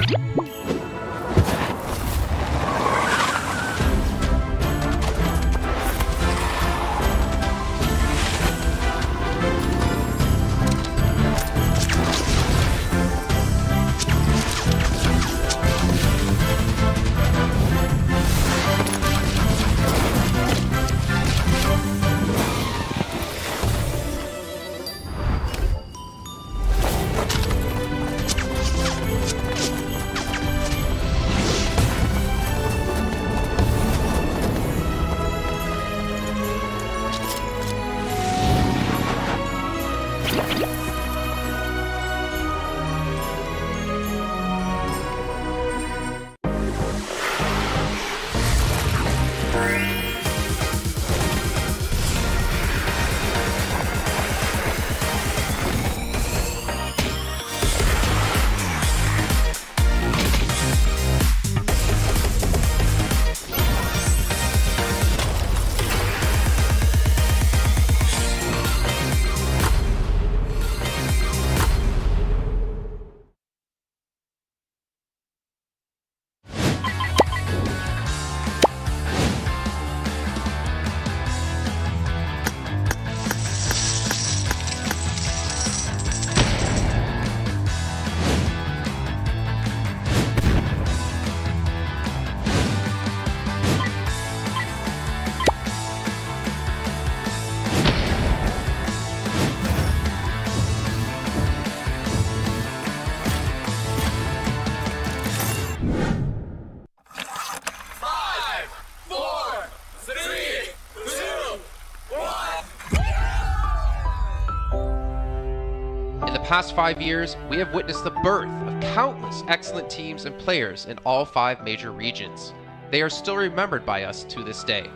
In the past 5 years, we have witnessed the birth of countless excellent teams and players in all 5 major regions. They are still remembered by us to this day.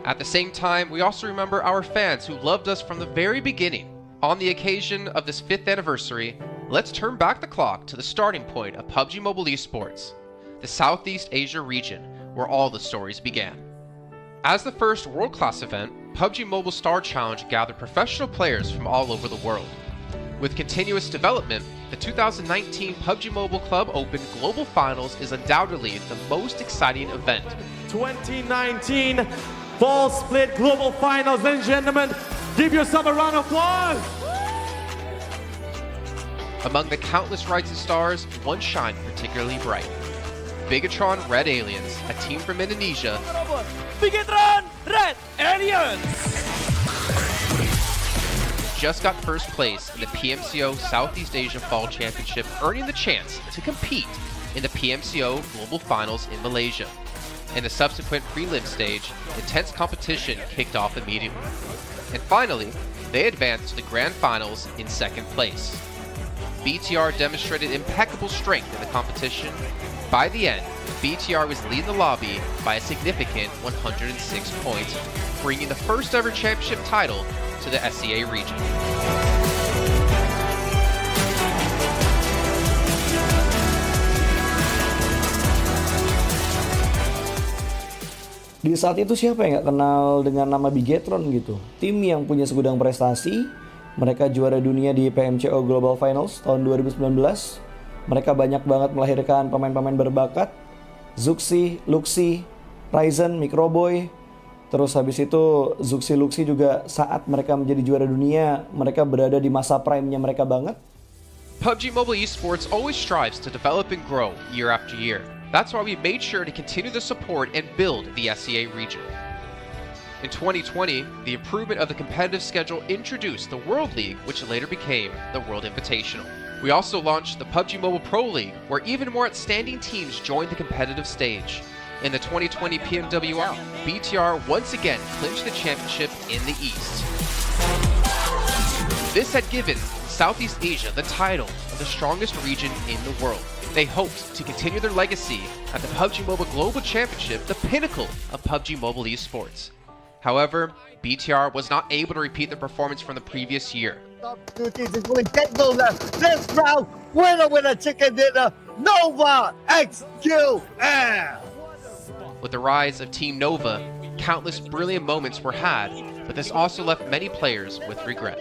At the same time, we also remember our fans who loved us from the very beginning. On the occasion of this 5th anniversary, let's turn back the clock to the starting point of PUBG Mobile Esports, the Southeast Asia region, where all the stories began. As the first world-class event, PUBG Mobile Star Challenge gathered professional players from all over the world. With continuous development, the 2019 PUBG Mobile Club Open Global Finals is undoubtedly the most exciting event. 2019 Fall Split Global Finals, ladies and gentlemen, give yourself a round of applause! Among the countless rising stars, one shined particularly bright. Bigatron Red Aliens, a team from Indonesia, Bigatron Red Aliens! just got first place in the PMCO Southeast Asia Fall Championship, earning the chance to compete in the PMCO Global Finals in Malaysia. In the subsequent prelim stage, intense competition kicked off immediately. And finally, they advanced to the Grand Finals in 2nd place. BTR demonstrated impeccable strength in the competition. By the end, BTR was leading the lobby by a significant 106 points, bringing the first ever championship title to the SEA region. Di saat itu siapa yang nggak kenal dengan nama Bigatron gitu? Tim yang punya segudang prestasi, mereka juara dunia di PMCO Global Finals tahun 2019. Mereka banyak banget melahirkan pemain-pemain berbakat, Zuxi, Luxi, Ryzen, Microboy. Terus habis itu Zuxi, Luxi juga saat mereka menjadi juara dunia, mereka berada di masa prime-nya mereka banget. PUBG Mobile Esports always strives to develop and grow year after year. That's why we made sure to continue the support and build the SEA region. In 2020, the improvement of the competitive schedule introduced the World League, which later became the World Invitational. We also launched the PUBG Mobile Pro League, where even more outstanding teams joined the competitive stage. In the 2020 PMWR, BTR once again clinched the championship in the East. This had given Southeast Asia the title of the strongest region in the world. They hoped to continue their legacy at the PUBG Mobile Global Championship, the pinnacle of PUBG Mobile Esports. However, BTR was not able to repeat their performance from the previous year. Two teams is going to get goal left. This round, winner, chicken dinner, Nova XQL. With the rise of Team Nova, countless brilliant moments were had, but this also left many players with regret.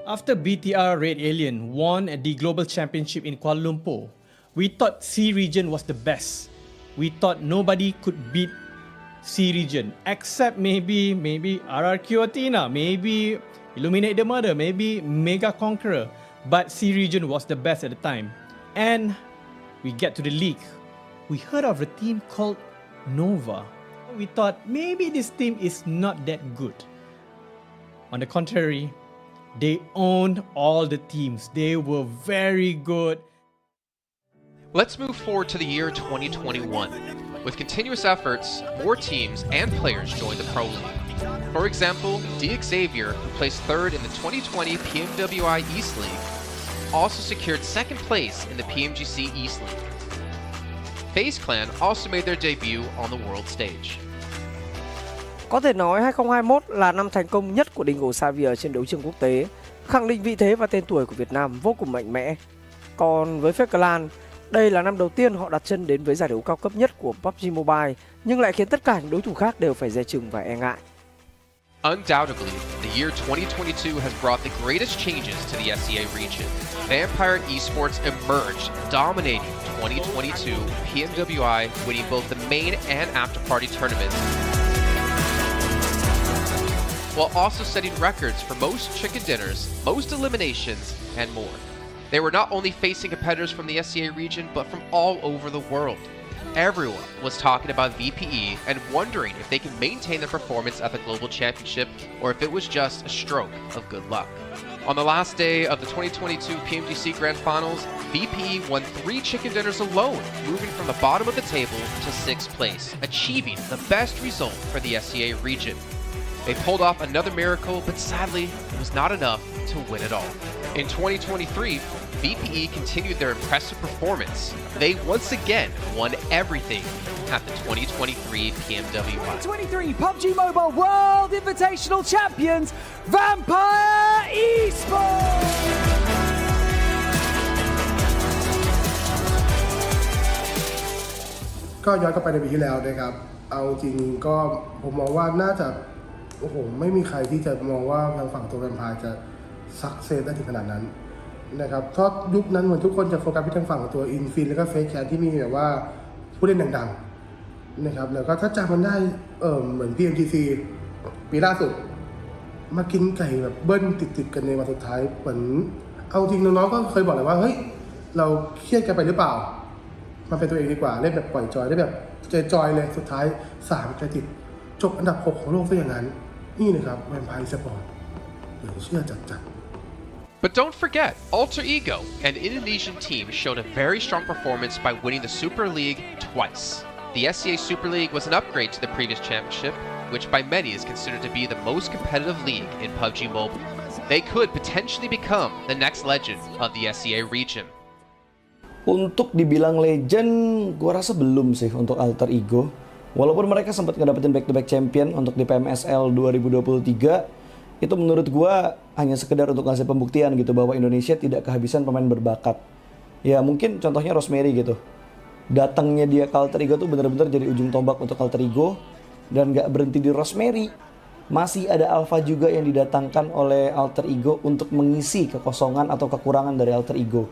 After BTR Red Alien won the Global Championship in Kuala Lumpur, We thought C region was the best. We thought nobody could beat C region except maybe RRQ Athena, maybe Illuminate the Murder, maybe Mega Conqueror. But C region was the best at the time. And we get to the league. We heard of a team called Nova. We thought maybe this team is not that good. On the contrary, they owned all the teams. They were very good. Let's move forward to the year 2021. With continuous efforts, more teams and players joined the Pro League. For example, Xavier, who placed third in the 2020 PMWI East League, also secured second place in the PMGC East League. FaZe Clan also made their debut on the world stage. Có thể nói 2021 là năm thành công nhất của Dingo Xavier trên đấu trường quốc tế, khẳng định vị thế và tên tuổi của Việt Nam vô cùng mạnh mẽ. Còn với FaZe Clan, đây là năm đầu tiên họ đặt chân đến với giải đấu cao cấp nhất của PUBG Mobile, nhưng lại khiến tất cả những đối thủ khác đều phải dè chừng và e ngại. Undoubtedly, the year 2022 has brought the greatest changes to the SEA region. Vampire Esports emerged, dominating 2022 PMWI, winning both the main and after-party tournaments, while also setting records for most chicken dinners, most eliminations, and more. They were not only facing competitors from the SEA region, but from all over the world. Everyone was talking about VPE and wondering if they can maintain their performance at the Global Championship or if it was just a stroke of good luck. On the last day of the 2022 PMGC Grand Finals, VPE won 3 chicken dinners alone, moving from the bottom of the table to 6th place, achieving the best result for the SEA region. They pulled off another miracle, but sadly, it was not enough to win it all. In 2023, VPE continued their impressive performance. They once again won everything at the 2023 PMWI. 2023 PUBG Mobile World Invitational Champions, Vampire Esports! ก็ย้อนกลับไปในปีที่แล้วนะครับเอาจริงก็ผมมองว่าน่าจะโอ้โหไม่มีใครที่จะมองว่าทางฝั่งตัวแวมไพร์จะซักเซสได้ถึงขนาดนั้นนะครับเพราะยุคนั้นเหมือนทุกคนจะโฟกัสไปทางฝั่งของตัวอินฟินแล้วก็เฟซแคนที่มีแบบว่าผู้เล่นดังๆนะครับแล้วก็ถ้าจำมันได้เหมือน PMGC ปีล่าสุดมากินไก่แบบเบิ้ลติดๆกันในวันสุดท้ายเหมือนเอาจริงน้องๆก็เคยบอกเลยว่าเฮ้ยเราเครียดกันไปหรือเปล่ามาเป็นตัวเองดีกว่าเล่นแบบปล่อยจอยได้แบบจอยเลยสุดท้าย3คะแนนติดจบอันดับ6ของโลกซะอย่างนั้นนี่นะครับแวมไพร์สปอร์ตเชื่อจัด But don't forget, Alter Ego, an Indonesian team, showed a very strong performance by winning the Super League twice. The SEA Super League was an upgrade to the previous championship, which by many is considered to be the most competitive league in PUBG Mobile. They could potentially become the next legend of the SEA region. Untuk dibilang legend, gua rasa belum sih untuk Alter Ego. Walaupun mereka sempat ngedapetin back-to-back champion untuk di PMSL 2023, itu menurut gua hanya sekedar untuk ngasih pembuktian gitu bahwa Indonesia tidak kehabisan pemain berbakat. Ya mungkin contohnya Rosemary gitu. Datangnya dia ke Alter Ego tuh bener-bener jadi ujung tombak untuk Alter Ego. Dan gak berhenti di Rosemary. Masih ada Alpha juga yang didatangkan oleh Alter Ego untuk mengisi kekosongan atau kekurangan dari Alter Ego.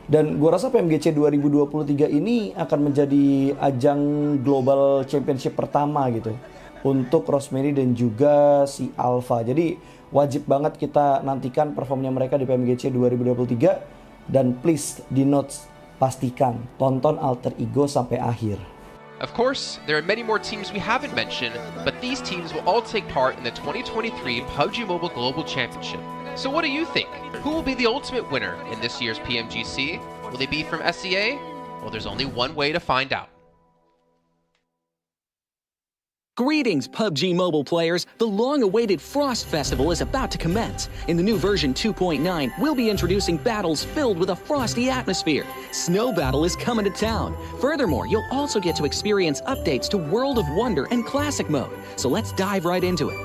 Dan gue rasa PMGC 2023 ini akan menjadi ajang Global Championship pertama gitu untuk Rosemary dan juga si Alpha. Jadi wajib banget kita nantikan performnya mereka di PMGC 2023. Dan please di notes pastikan tonton Alter Ego sampai akhir. Of course, there are many more teams we haven't mentioned, but these teams will all take part in the 2023 PUBG Mobile Global Championship. So what do you think? Who will be the ultimate winner in this year's PMGC? Will they be from SEA? Well, there's only one way to find out. Greetings, PUBG Mobile players! The long-awaited Frost Festival is about to commence. In the new version 2.9, we'll be introducing battles filled with a frosty atmosphere. Snow Battle is coming to town. Furthermore, you'll also get to experience updates to World of Wonder and Classic Mode. So let's dive right into it.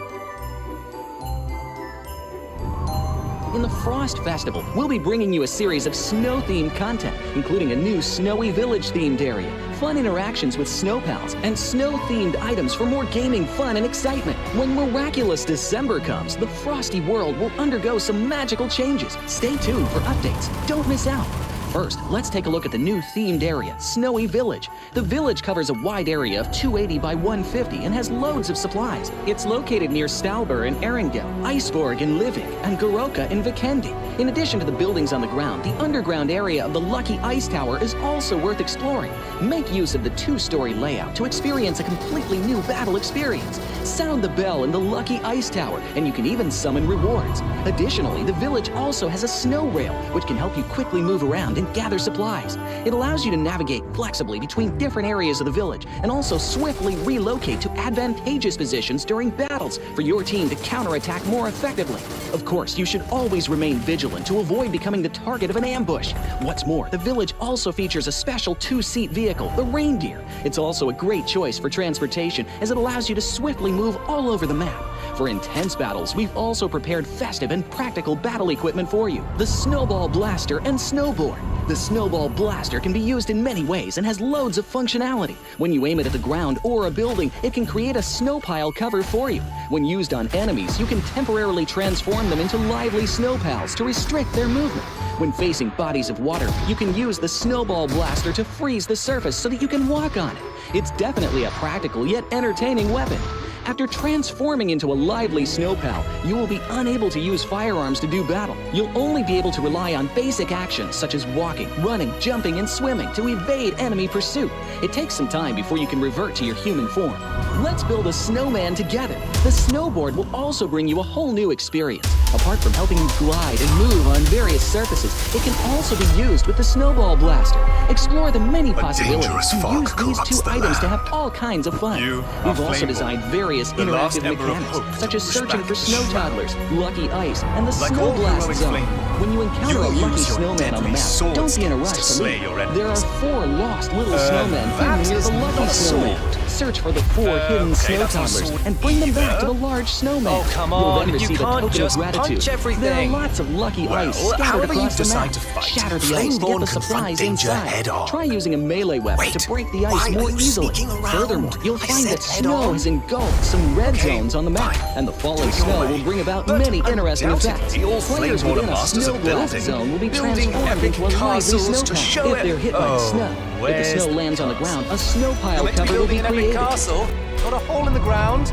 In the Frost Festival, we'll be bringing you a series of snow-themed content, including a new Snowy Village-themed area, fun interactions with snow pals, and snow-themed items for more gaming fun and excitement. When miraculous December comes, the Frosty world will undergo some magical changes. Stay tuned for updates. Don't miss out. First, let's take a look at the new themed area, Snowy Village. The village covers a wide area of 280 by 150 and has loads of supplies. It's located near Stalber in Erringel, Iceborg in Livik, and Goroka in Vikendi. In addition to the buildings on the ground, the underground area of the Lucky Ice Tower is also worth exploring. Make use of the two-story layout to experience a completely new battle experience. Sound the bell in the Lucky Ice Tower, and you can even summon rewards. Additionally, the village also has a snow rail, which can help you quickly move around and gather supplies. It allows you to navigate flexibly between different areas of the village and also swiftly relocate to advantageous positions during battles for your team to counterattack more effectively. Of course, you should always remain vigilant to avoid becoming the target of an ambush. What's more, the village also features a special two-seat vehicle, the Reindeer. It's also a great choice for transportation as it allows you to swiftly move all over the map. For intense battles, we've also prepared festive and practical battle equipment for you, the Snowball Blaster and Snowboard. The Snowball Blaster can be used in many ways and has loads of functionality. When you aim it at the ground or a building, it can create a snow pile cover for you. When used on enemies, you can temporarily transform them into lively snow piles to restrict their movement. When facing bodies of water, you can use the Snowball Blaster to freeze the surface so that you can walk on it. It's definitely a practical yet entertaining weapon. After transforming into a lively snow pal, you will be unable to use firearms to do battle. You'll only be able to rely on basic actions such as walking, running, jumping, and swimming to evade enemy pursuit. It takes some time before you can revert to your human form. Let's build a snowman together. The snowboard will also bring you a whole new experience. Apart from helping you glide and move on various surfaces, it can also be used with the Snowball Blaster. Explore the many possibilities and use these two items to have all kinds of fun. We've also designed various interactive mechanics, such as searching for snow toddlers, lucky ice, and the snow blast zone. When you encounter a lucky snowman on the map, don't be in a rush to leave. There are 4 lost little snowmen hidden near the lucky snowman. Search for the 4 hidden snow toddlers and bring them back to the large snowman. Oh, come on, You'll then receive a token of gratitude. There are lots of lucky ice scattered across the map. Shatter the ice to get the supplies inside. Try using a melee weapon to break the ice more easily. Furthermore, you'll find that snow has engulfed some red zones on the map, and the falling snow will bring about many interesting effects. Players within a snow blast zone will be transformed into a lively snow pile if they're hit by the snow. If the snow lands on the ground, a snow pile cover will be created. Castle, got a hole in the ground.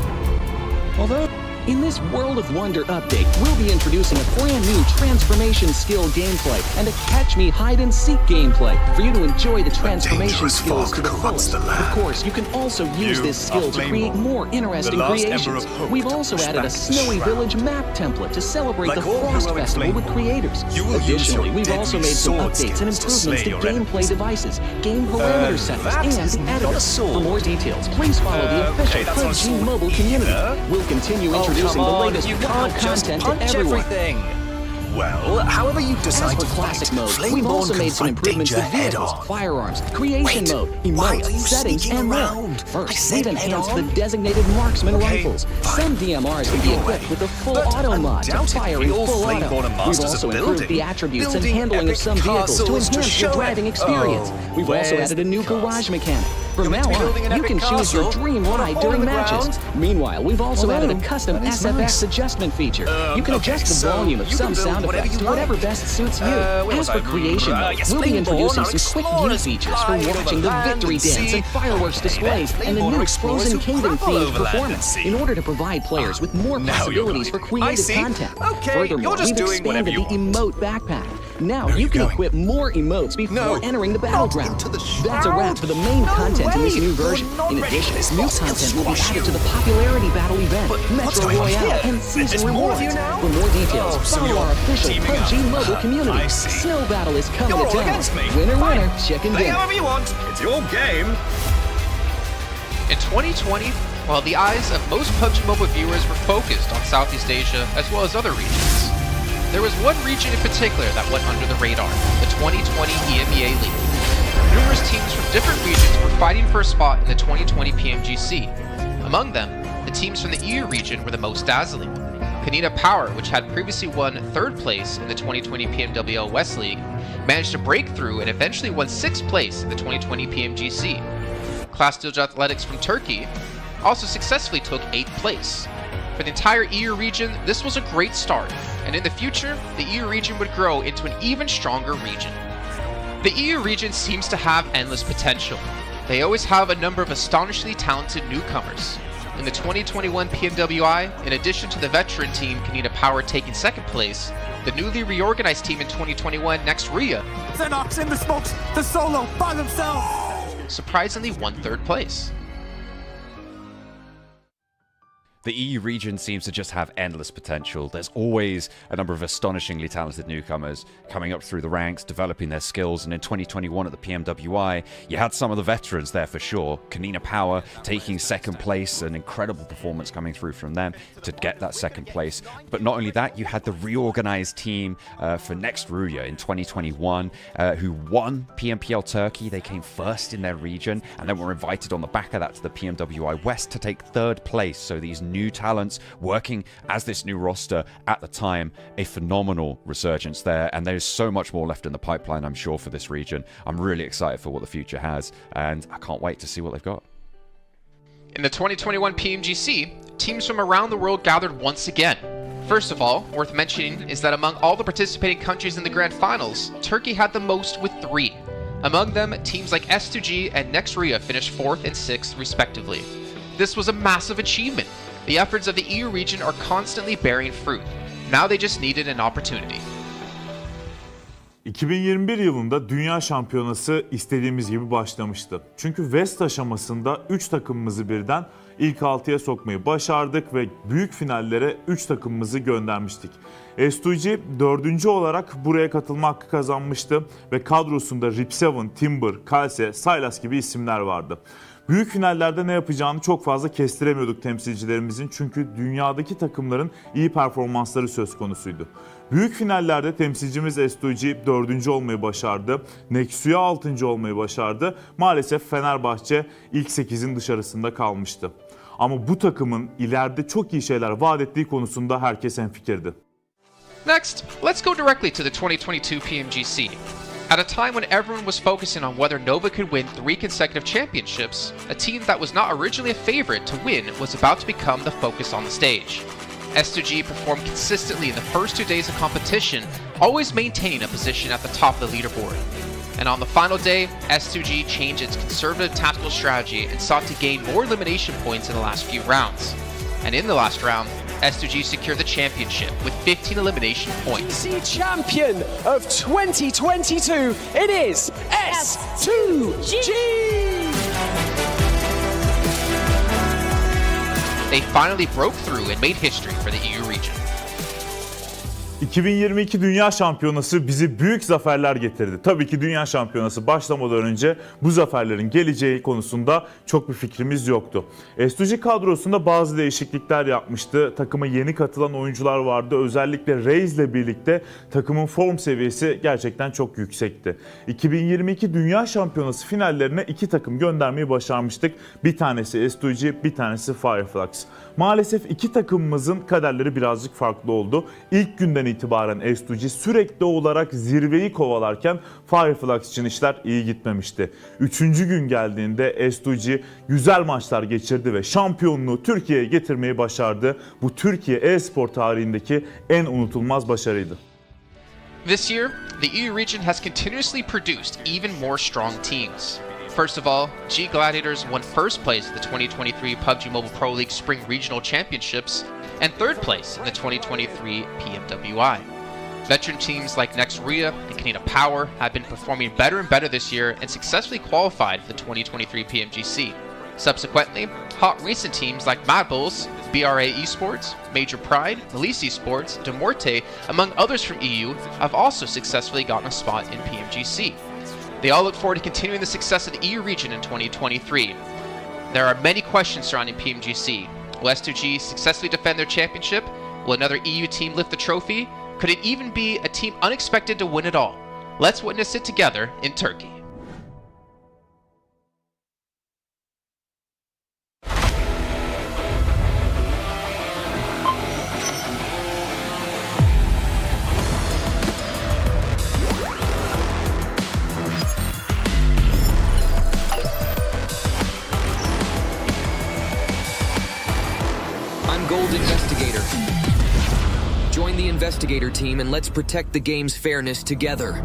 Although, in this World of Wonder update, we'll be introducing a brand new transformation skill gameplay and a catch me hide and seek gameplay for you to enjoy the transformation skills to the fullest. Of course, you can also use this skill to create more interesting creations. We've also added a Snowy Village map template to celebrate the Frost Festival with creators. Additionally, we've also made some updates and improvements to gameplay devices, game parameter settings, and editors. For more details, please follow the official PUBG mobile community. We'll continue introducing the latest wild content to everyone. Everything. Well, however you decide As for classic mode, we've also made some improvements to vehicles, firearms, creation mode, emotes, settings, and more. First, we've enhanced the designated marksman rifles. Some DMRs can be equipped with the full auto mod to fire in full auto. We've also improved the attributes and handling of some vehicles to enhance your driving experience. We've also added a new garage mechanic. From now on, you can choose your dream ride during matches. Meanwhile, we've also added a custom SFX adjustment feature. You can adjust the volume of some sound effects to whatever best suits you. As for creation mode, we'll be introducing some quick view features for watching the victory dance and fireworks displays and the new Frozen Kingdom themed performance in order to provide players with more possibilities for creative content. Furthermore, we've expanded the emote backpack. Now you can equip more emotes before entering the battleground. That's a wrap for the main content in this new version. In addition, new content will be added to the popularity battle event, Metro Royale, and season rewards. For more details, follow our official PUBG mobile community. Snow Battle is coming to town. Winner, winner, chicken dinner. However you want, it's your game. In 2020, while the eyes of most PUBG Mobile viewers were focused on Southeast Asia as well as other regions, there was one region in particular that went under the radar, the 2020 EMEA League. Numerous teams from different regions were fighting for a spot in the 2020 PMGC. Among them, the teams from the EU region were the most dazzling. Canada Power, which had previously won 3rd place in the 2020 PMWL West League, managed to break through and eventually won 6th place in the 2020 PMGC. Class Steel Athletics from Turkey also successfully took 8th place. For the entire EU region, this was a great start, and in the future, the EU region would grow into an even stronger region. The EU region seems to have endless potential. They always have a number of astonishingly talented newcomers. In the 2021 PMWI, in addition to the veteran team Kanina Power taking second place, the newly reorganized team in 2021 Next Ria Xenox in the smokes, the solo by themselves. surprisingly won third place. The EU region seems to just have endless potential. There's always a number of astonishingly talented newcomers coming up through the ranks, developing their skills, and in 2021 at the PMWI, you had some of the veterans there for sure. Kanina Power taking second place, an incredible performance coming through from them to get that second place. But not only that, you had the reorganized team for Next Ruya in 2021 who won PMPL Turkey. They came first in their region and then were invited on the back of that to the PMWI West to take third place. So these new talents working as this new roster at the time, a phenomenal resurgence there, and there's so much more left in the pipeline, I'm sure, for this region. I'm really excited for what the future has, and I can't wait to see what they've got. In the 2021 PMGC, teams from around the world gathered once again. First of all, worth mentioning is that among all the participating countries in the grand finals, Turkey had the most with 3. Among them, teams like S2G and Next Ria finished 4th and 6th respectively. This was a massive achievement. The efforts of the EU region are constantly bearing fruit. Now they just needed an opportunity. 2021 yılında Dünya Şampiyonası istediğimiz gibi başlamıştı. Çünkü West aşamasında 3 takımımızı birden ilk 6'ya sokmayı başardık ve büyük finallere 3 takımımızı göndermiştik. S2G 4. olarak buraya katılma hakkı kazanmıştı ve kadrosunda Rip7, Timber, Kalse, Sylas gibi isimler vardı. Büyük finallerde ne yapacağını çok fazla kestiremiyorduk temsilcilerimizin, çünkü dünyadaki takımların iyi performansları söz konusuydu. Büyük finallerde temsilcimiz S2G 4. olmayı başardı. Nexuya 6. olmayı başardı. Maalesef Fenerbahçe ilk 8'in dışarısında kalmıştı. Ama bu takımın ileride çok iyi şeyler vaat ettiği konusunda herkes hemfikirdi. Next, let's go directly to the 2022 PMGC. At a time when everyone was focusing on whether Nova could win 3 consecutive championships, a team that was not originally a favorite to win was about to become the focus on the stage. S2G performed consistently in the first 2 days of competition, always maintaining a position at the top of the leaderboard. And on the final day, S2G changed its conservative tactical strategy and sought to gain more elimination points in the last few rounds. And in the last round, S2G secured the championship with 15 elimination points. Champion of 2022, it is S2G! They finally broke through and made history for the EU region. 2022 Dünya Şampiyonası bizi büyük zaferler getirdi. Tabii ki Dünya Şampiyonası başlamadan önce bu zaferlerin geleceği konusunda çok bir fikrimiz yoktu. S2G kadrosunda bazı değişiklikler yapmıştı. Takıma yeni katılan oyuncular vardı. Özellikle Reis ile birlikte takımın form seviyesi gerçekten çok yüksekti. 2022 Dünya Şampiyonası finallerine 2 takım göndermeyi başarmıştık. Bir tanesi S2G, bir tanesi Fireflux. Maalesef 2 takımımızın kaderleri birazcık farklı oldu. İlk günden itibaren S2G sürekli olarak zirveyi kovalarken Fireflux için işler iyi gitmemişti. 3. gün geldiğinde S2G güzel maçlar geçirdi ve şampiyonluğu Türkiye'ye getirmeyi başardı. Bu Türkiye e-spor tarihindeki en unutulmaz başarıydı. This year, the EU region has continuously produced even more strong teams. First of all, G Gladiators won first place at the 2023 PUBG Mobile Pro League Spring Regional Championships and third place in the 2023 PMWI. Veteran teams like Next Ria and Kanina Power have been performing better and better this year and successfully qualified for the 2023 PMGC. Subsequently, hot recent teams like Mad Bulls, BRA Esports, Major Pride, Elise Esports, Demorte, among others from EU, have also successfully gotten a spot in PMGC. They all look forward to continuing the success of the EU region in 2023. There are many questions surrounding PMGC. Will S2G successfully defend their championship? Will another EU team lift the trophy? Could it even be a team unexpected to win it all? Let's witness it together in Turkey. Gold Investigator. Join the Investigator team and let's protect the game's fairness together.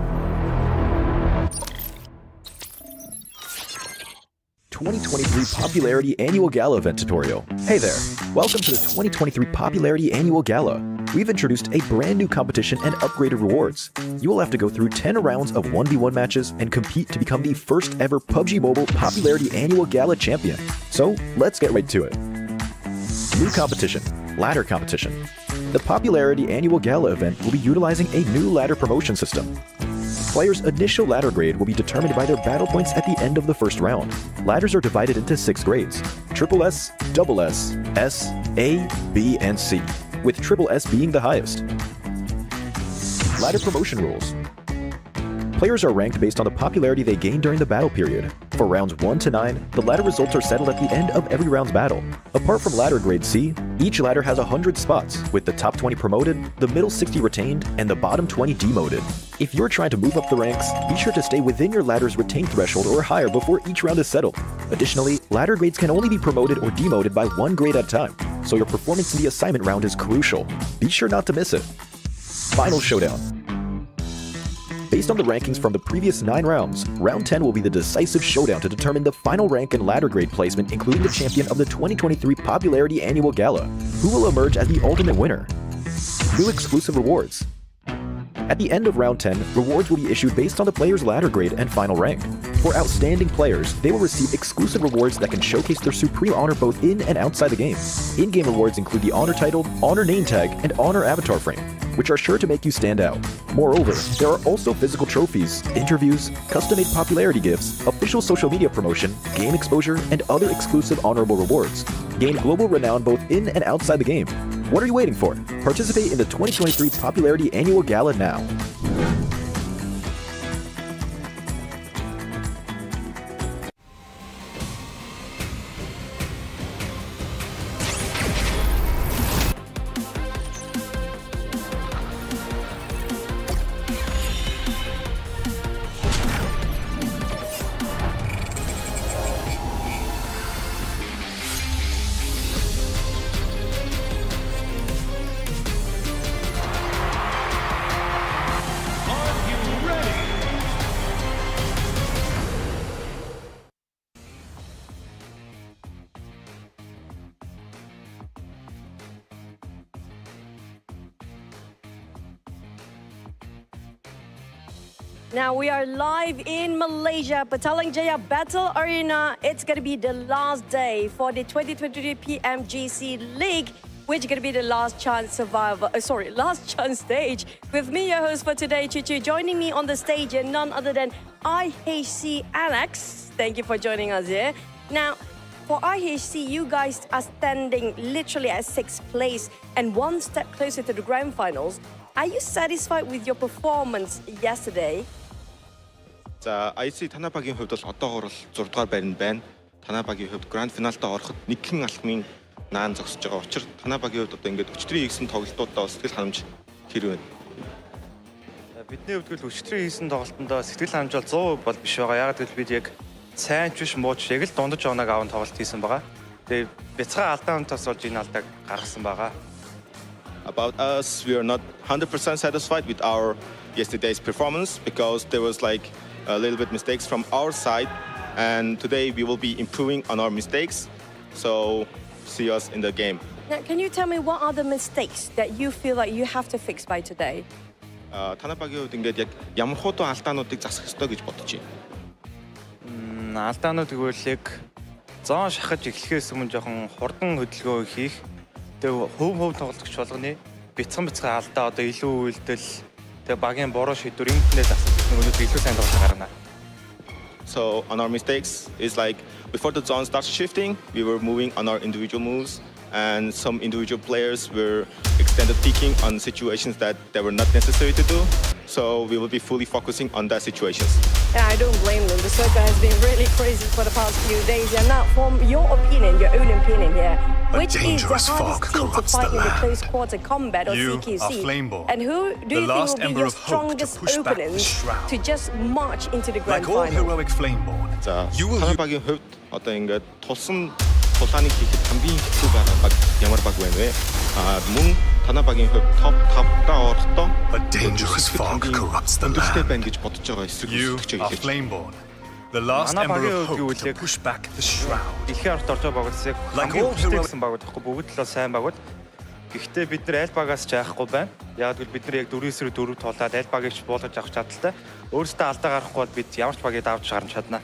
2023 Popularity Annual Gala event tutorial. Hey there, welcome to the 2023 Popularity Annual Gala. We've introduced a brand new competition and upgraded rewards. You will have to go through 10 rounds of 1v1 matches and compete to become the first ever PUBG Mobile Popularity Annual Gala champion. So let's get right to it. New competition, ladder competition. The Popularity Annual Gala event will be utilizing a new ladder promotion system. Players' initial ladder grade will be determined by their battle points at the end of the first round. Ladders are divided into 6 grades: Triple S, Double S, S, A, B, and C, with Triple S being the highest. Ladder promotion rules. Players are ranked based on the popularity they gain during the battle period. For rounds 1 to 9, the ladder results are settled at the end of every round's battle. Apart from ladder grade C, each ladder has 100 spots, with the top 20 promoted, the middle 60 retained, and the bottom 20 demoted. If you're trying to move up the ranks, be sure to stay within your ladder's retained threshold or higher before each round is settled. Additionally, ladder grades can only be promoted or demoted by 1 grade at a time, so your performance in the assignment round is crucial. Be sure not to miss it. Final showdown. Based on the rankings from the previous 9 rounds, round 10 will be the decisive showdown to determine the final rank and ladder grade placement, including the champion of the 2023 Popularity Annual Gala, who will emerge as the ultimate winner. New exclusive rewards. At the end of round 10, rewards will be issued based on the player's ladder grade and final rank. For outstanding players, they will receive exclusive rewards that can showcase their supreme honor both in and outside the game. In-game rewards include the honor title, honor name tag, and honor avatar frame, which are sure to make you stand out. Moreover, there are also physical trophies, interviews, custom-made popularity gifts, official social media promotion, game exposure, and other exclusive honorable rewards. Gain global renown both in and outside the game. What are you waiting for? Participate in the 2023 Popularity Annual Gala now. Now we are live in Malaysia, Petaling Jaya Battle Arena. It's going to be the last day for the 2023 PMGC League, which is going to be the last chance last chance stage. With me, your host for today, Chuchu, joining me on the stage and none other than IHC Alex. Thank you for joining us here. Now, for IHC, you guys are standing literally at 6th place and one step closer to the grand finals. Are you satisfied with your performance yesterday? За IC танай багийн хувьд бол одоогоор бол 6 дугаар байранд байна. Танай багийн хувьд гранд финалдаа ороход нэгэн алхмын наан зогсож байгаа учраас танай багийн хувьд одоо ингээд өчтөрийн хийсэн тоглолтуудаа сэтгэл ханамж тэр байна. Бидний хувьд л өчтөрийн хийсэн тоглолтондоо сэтгэл ханамж бол 100% бол биш байгаа. Яг гэвэл бид яг сайн ч биш муу ч яг л дундаж оног аван тоглолт хийсэн байгаа. Тэгээ бяцхан алдаа унтаас болж энэ алдааг гаргасан байгаа. About us, we are not 100% satisfied with our yesterday's performance because there was like a little bit mistakes from our side, and today we will be improving on our mistakes. So see us in the game. Now, can you tell me what are the mistakes that you feel like you have to fix by today? Танай багийн хувьд ингээд яг ямар хуудаа алдаануудыг засах ёстой гэж бодож байна. Алдаанууд гэвэл яг зоон шахаж эхлэхээс өмнө жоохон хурдан хөдөлгөөн хийх. Тэгээ хөв тоглогч болгоны бяцхан алдаа одоо илүү үйлдэл тэгээ багийн буруу шийдвэр юмнээ засах өнөөдөр илүү сайн тоглож гарна. So on our mistakes is like before the zone starts shifting, we were moving on our individual moves, and some individual players were extended peeking on situations that they were not necessary to do. So we will be fully focusing on that situations. Yeah, I don't blame them. The circuit has been really crazy for the past few days. And now, from your opinion, your own opinion here, which is the hardest team to fight in the close quarter combat or CQC? And who do you think will be your strongest opponents to just march into the grand final? Like all heroic Flameborn, you will танагийн хувьд одоо ингээд тулсан тулааныг хийхэд хамгийн хэцүү байгаа баг ямар баг вэ? Мөн танай багийн хувьд топ 5-таа орохдоо a dangerous fog corrupts the land. Байна гэж бодож байгаа эсрэг You are Flameborn. The last Манай ember багийн of hope to үлийг push back the shroud. Дэлхийн арт орж байгаа багуудсыг Like хамгийн all хүчтэйсэн багууд гэхгүй бүгд л сайн багууд. Гэхдээ бид нар аль багаас ч яахгүй байна. Яг л бид нар яг 4-4 тоглоод аль багийг ч буулгаж авах чадaltaй. Өөрөөсөө алдаа гарахгүй бол бид ямар ч багийг давж гарч чадна.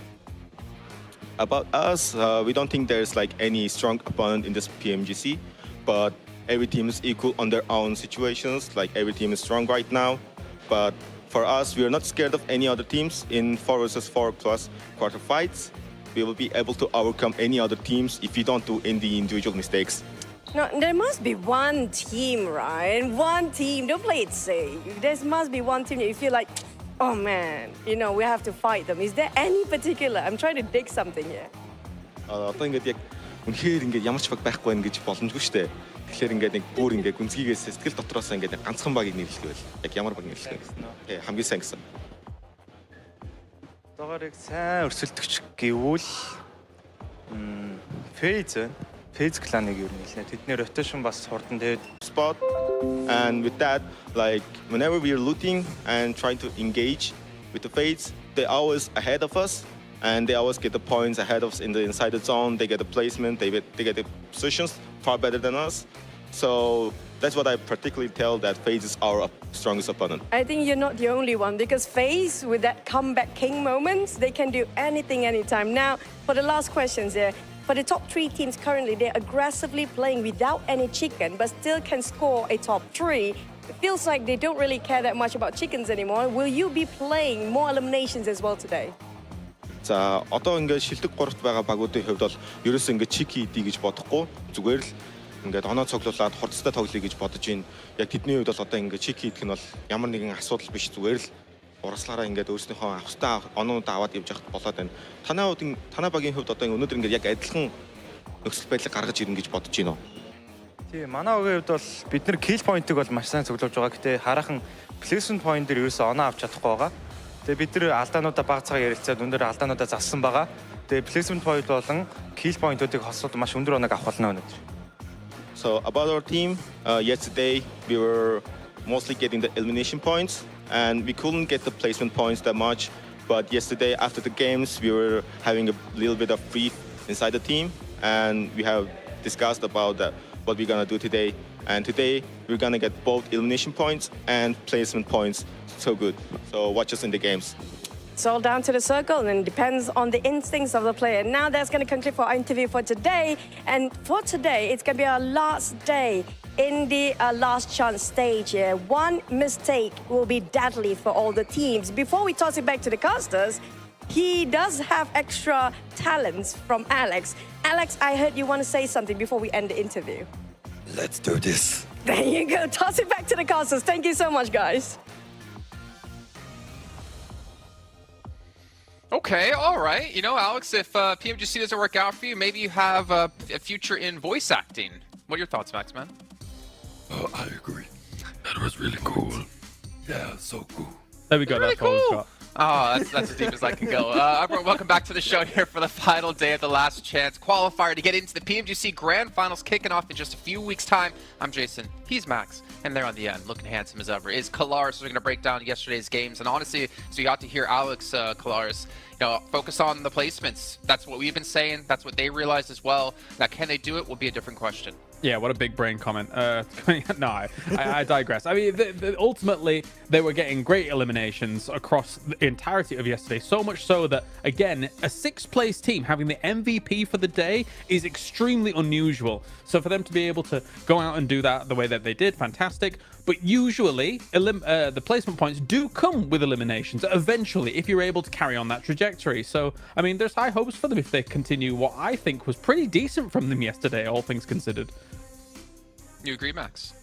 About us, we don't think there's like any strong opponent in this PMGC, but every team is equal on their own situations. Like every team is strong right now, but for us, we are not scared of any other teams in 4 vs 4 plus quarter fights. We will be able to overcome any other teams if we don't do any individual mistakes. No, there must be one team, right? One team. Don't play it safe. There must be one team that you feel like, oh man, you know, we have to fight them. Is there any particular? I'm trying to dig something here. Одоо ингээд яг үнэхээр ингээд ямар ч баг байхгүй байх гэж боломжгүй шүү дээ. Тэгэхээр ингээд нэг бүр ингээд гүнзгийгээс сэтгэл дотроос ингээд ганцхан багийг нэрлэхвэл яг ямар баг нэрлэх вэ? Хамгийн сайн гэсэн. Одоогоор яг сайн өрсөлдөгч гэвэл Phase кланыг юу нэлээ. Тэдний rotation бас хурдан тэгээд spot, and with that, like whenever we are looting and trying to engage with the Fates, they always ahead of us, and they always get the points ahead of us in the inside the zone. They get the placement, they get the positions far better than us. So that's what I particularly tell that FaZe is our strongest opponent. I think you're not the only one because FaZe, with that comeback king moments, they can do anything, anytime. Now, for the last questions here, for the top 3 teams currently, they're aggressively playing without any chicken, but still can score a top 3. It feels like they don't really care that much about chickens anymore. Will you be playing more eliminations as well today? За одоо ингээд шилдэг 3-т байгаа багуудын хувьд бол ерөөсөө ингээд чики идэ гэж бодохгүй зүгээр л ингээд оноо цоглуулад хурцтай тоглоё гэж бодож байна. Яг тэдний хувьд бол одоо ингээд чики идэх нь бол ямар нэгэн асуудал биш зүгээр л урагслаараа ингээд өөрснийхөө авахтай оноод аваад явж явах болоод байна. Танай багийн хувьд одоо өнөөдөр ингээд яг адилхан нөхцөл байдлыг гаргаж ирнэ гэж бодож байна уу? Тийм, манай багийн хувьд бол бид нар kill point-ыг бол маш сайн цуглуулж байгаа. Гэтэ хараахан placement point дээр ерөөсөө оноо авч чадахгүй байгаа. Тэгээ бид нар алдаануудаа баг цагаар ярилцаад өндөр алдаануудаа зассан байгаа. Тэгээ placement point болон kill point-уудыг хосоод маш өндөр оног авах болно өнөөдөр. So about our team, yesterday we were mostly getting the elimination points and we couldn't get the placement points that much. But yesterday after the games we were having a little bit of free inside the team and we have discussed about that, what we're gonna do today. And today we're gonna get both elimination points and placement points. So good. So watch us in the games. It's all down to the circle and it depends on the instincts of the player. Now that's going to conclude for our interview for today. And for today, it's going to be our last day in the last chance stage here. One mistake will be deadly for all the teams. Before we toss it back to the casters, he does have extra talents from Alex. Alex, I heard you want to say something before we end the interview. Let's do this. There you go. Toss it back to the casters. Thank you so much, guys. Okay, all right. You know, Alex, if PMGC doesn't work out for you, maybe you have a future in voice acting. What are your thoughts, Max, man? Oh, I agree. That was really cool. Yeah, so cool. There we go. Really That's all we've got. Oh, that's as deep as I can go. Everyone, welcome back to the show here for the final day of the last chance qualifier to get into the PMGC Grand Finals, kicking off in just a few weeks' time. I'm Jason. He's Max. And there on the end, looking handsome as ever, is Kalaris. So we're going to break down yesterday's games. And honestly, so you got to hear Alex Kalaris, you know, focus on the placements. That's what we've been saying. That's what they realized as well. Now, can they do it will be a different question. Yeah, what a big brain comment. No, I digress. I mean, ultimately, they were getting great eliminations across the entirety of yesterday. So much so that, again, a 6th place team having the MVP for the day is extremely unusual. So for them to be able to go out and do that the way that they did, fantastic. But usually, the placement points do come with eliminations eventually if you're able to carry on that trajectory. So, I mean, there's high hopes for them if they continue what I think was pretty decent from them yesterday, all things considered. You agree, Max?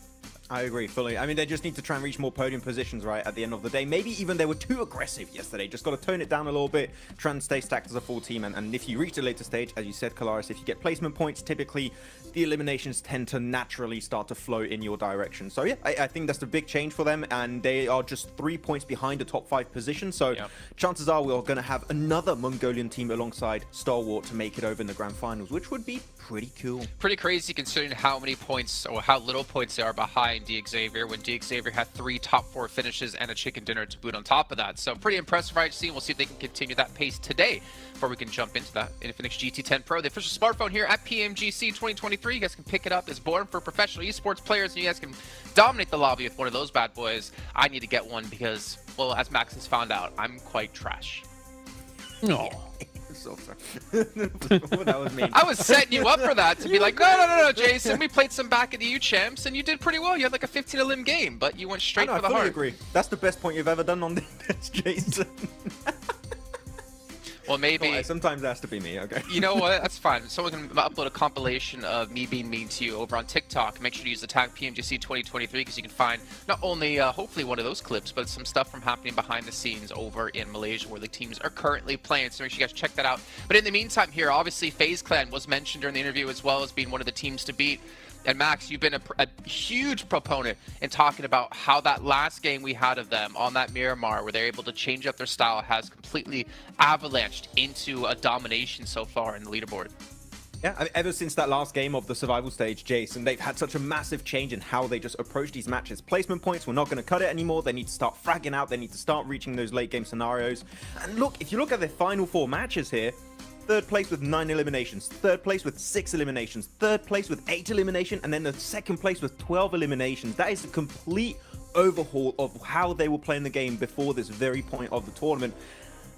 I agree fully. I mean, they just need to try and reach more podium positions, right, at the end of the day. Maybe even they were too aggressive yesterday. Just got to tone it down a little bit, try and stay stacked as a full team. And if you reach the later stage, as you said, Kalaris, if you get placement points, typically the eliminations tend to naturally start to flow in your direction. So yeah, I think that's the big change for them. And they are just 3 points behind the top 5 position. So chances are we're going to have another Mongolian team alongside Stalwart to make it over in the grand finals, which would be pretty cool. Pretty crazy considering how many points or how little points they are behind behind DXavier when DXavier had 3 top 4 finishes and a chicken dinner to boot on top of that. So pretty impressive right scene. We'll see if they can continue that pace today before we can jump into that Infinix GT10 Pro, the official smartphone here at PMGC 2023. You guys can pick it up. It's born for professional esports players, and you guys can dominate the lobby with one of those bad boys. I need to get one because, well, as Max has found out, I'm quite trash. No. So sorry. That was mean. I was setting you up for that to be like, no, Jason. We played some back in the U champs, and you did pretty well. You had like a 15 elim game, but you went straight for the heart. I agree. That's the best point you've ever done on this, Jason. Well, maybe. Oh, sometimes it has to be me, okay. You know what? That's fine. Someone can upload a compilation of me being mean to you over on TikTok. Make sure to use the tag PMGC 2023 because you can find not only, hopefully, one of those clips, but some stuff from happening behind the scenes over in Malaysia where the teams are currently playing. So make sure you guys check that out. But in the meantime here, obviously, FaZe Clan was mentioned during the interview as well as being one of the teams to beat. And Max, you've been a huge proponent in talking about how that last game we had of them on that Miramar, where they're able to change up their style, has completely avalanched into a domination so far in the leaderboard. Yeah, I mean, ever since that last game of the survival stage, Jason, they've had such a massive change in how they just approach these matches. Placement points, we're not going to cut it anymore. They need to start fragging out. They need to start reaching those late game scenarios. And look, if you look at their final 4 matches here, 3rd place with 9 eliminations, 3rd place with 6 eliminations, 3rd place with 8 eliminations, and then the 2nd place with 12 eliminations. That is a complete overhaul of how they were playing the game before this very point of the tournament.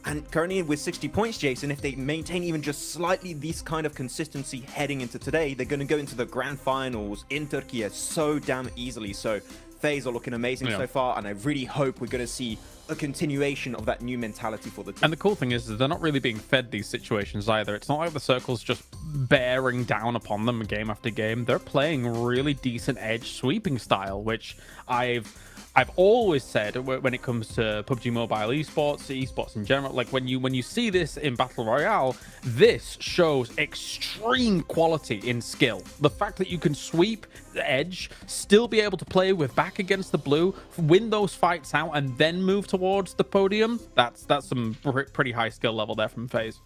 And currently with 60 points, Jason, if they maintain even just slightly this kind of consistency heading into today, they're going to go into the grand finals in Turkey so damn easily. So FaZe are looking amazing so far, and I really hope we're going to see a continuation of that new mentality for the team. And the cool thing is they're not really being fed these situations either. It's not like the circle's just bearing down upon them game after game. They're playing really decent edge sweeping style, which I've always said when it comes to PUBG Mobile esports in general, like when you see this in Battle Royale, this shows extreme quality in skill. The fact that you can sweep the edge, still be able to play with back against the blue, win those fights out, and then move towards the podium, that's some pretty high skill level there from FaZe.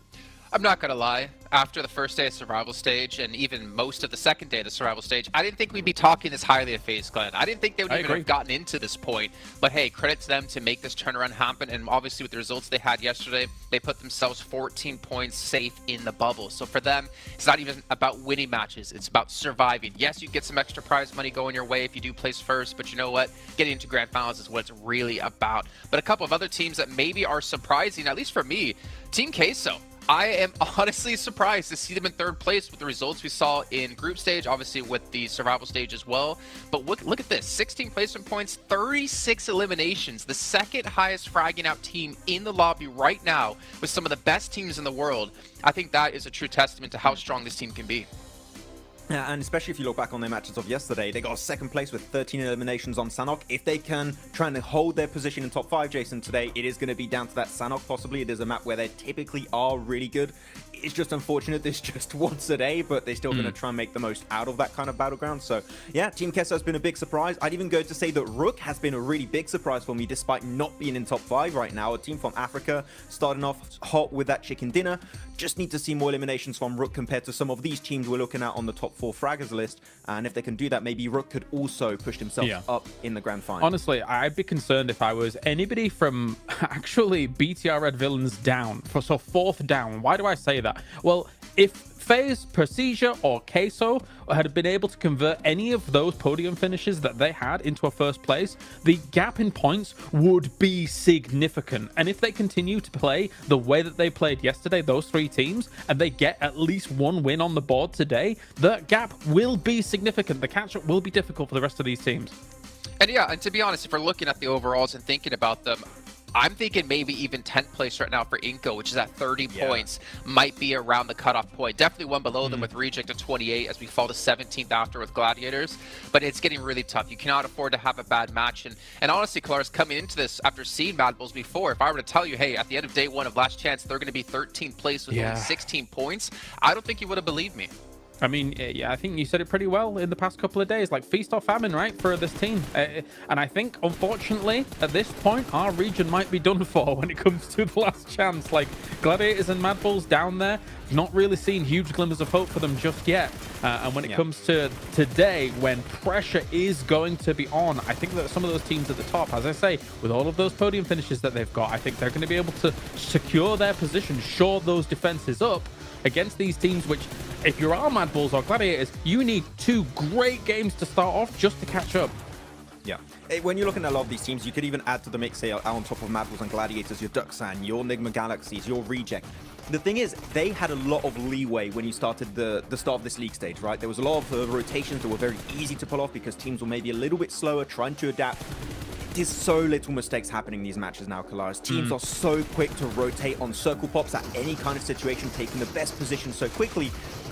I'm not going to lie. After the first day of survival stage and even most of the second day of the survival stage, I didn't think we'd be talking this highly of FaZe Clan. I didn't think they would even have gotten into this point. But hey, credit to them to make this turnaround happen. And obviously with the results they had yesterday, they put themselves 14 points safe in the bubble. So for them, it's not even about winning matches. It's about surviving. Yes, you get some extra prize money going your way if you do place first. But you know what? Getting into grand finals is what it's really about. But a couple of other teams that maybe are surprising, at least for me, Team Queso. I am honestly surprised to see them in 3rd place with the results we saw in group stage, obviously with the survival stage as well. But look at this, 16 placement points, 36 eliminations, the 2nd highest fragging out team in the lobby right now with some of the best teams in the world. I think that is a true testament to how strong this team can be. Yeah, and especially if you look back on their matches of yesterday, they got 2nd place with 13 eliminations on Sanhok. If they can try and hold their position in top 5, Jason, today, it is going to be down to that Sanhok possibly. It is a map where they typically are really good. It's just unfortunate this just once a day, but they're still going to try and make the most out of that kind of battleground. So yeah, Team Queso has been a big surprise. I'd even go to say that Rook has been a really big surprise for me despite not being in top 5 right now. A team from Africa starting off hot with that chicken dinner. Just need to see more eliminations from Rook compared to some of these teams we're looking at on the top 4 fraggers list. And if they can do that, maybe Rook could also push himself up in the grand final. Honestly, I'd be concerned if I was anybody from actually BTR Red Villains down. So 4th down. Why do I say that? Well, if FaZe, Persija, or Queso had been able to convert any of those podium finishes that they had into a 1st place, the gap in points would be significant. And if they continue to play the way that they played yesterday, those 3 teams, and they get at least 1 win on the board today, the gap will be significant. The catch-up will be difficult for the rest of these teams. And yeah, and to be honest, if we're looking at the overalls and thinking about them, I'm thinking maybe even 10th place right now for Inco, which is at 30 points, might be around the cutoff point. Definitely one below them with Reject at 28 as we fall to 17th after with Gladiators. But it's getting really tough. You cannot afford to have a bad match. And honestly, Kalaris, coming into this after seeing Mad Bulls before, if I were to tell you, hey, at the end of day 1 of Last Chance, they're going to be 13th place with only 16 points, I don't think you would have believed me. I mean, yeah, I think you said it pretty well in the past couple of days. Like, feast or famine, right, for this team. And I think, unfortunately, at this point, our region might be done for when it comes to the last chance. Like, Gladiators and Mad Bulls down there, not really seeing huge glimmers of hope for them just yet. And when it comes to today, when pressure is going to be on, I think that some of those teams at the top, as I say, with all of those podium finishes that they've got, I think they're going to be able to secure their position, shore those defenses up against these teams, which, if you're our Mad Bulls or Gladiators, you need 2 great games to start off just to catch up. Yeah. When you're looking at a lot of these teams, you could even add to the mix, say, on top of Mad Bulls and Gladiators, your Duxan, your Nigma Galaxies, your Reject. The thing is, they had a lot of leeway when you started the start of this league stage, right? There was a lot of rotations that were very easy to pull off because teams were maybe a little bit slower, trying to adapt. There's so little mistakes happening in these matches now, Kalaris. Teams are so quick to rotate on circle pops at any kind of situation, taking the best position so quickly.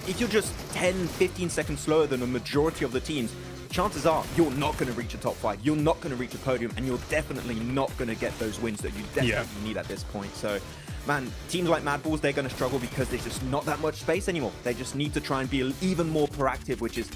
If you're just 10, 15 seconds slower than a majority of the teams, chances are you're not going to reach a top 5, you're not going to reach a podium, and you're definitely not going to get those wins that you definitely need at this point. So, man, teams like Mad Bulls, they're going to struggle because there's just not that much space anymore. They just need to try and be even more proactive, which is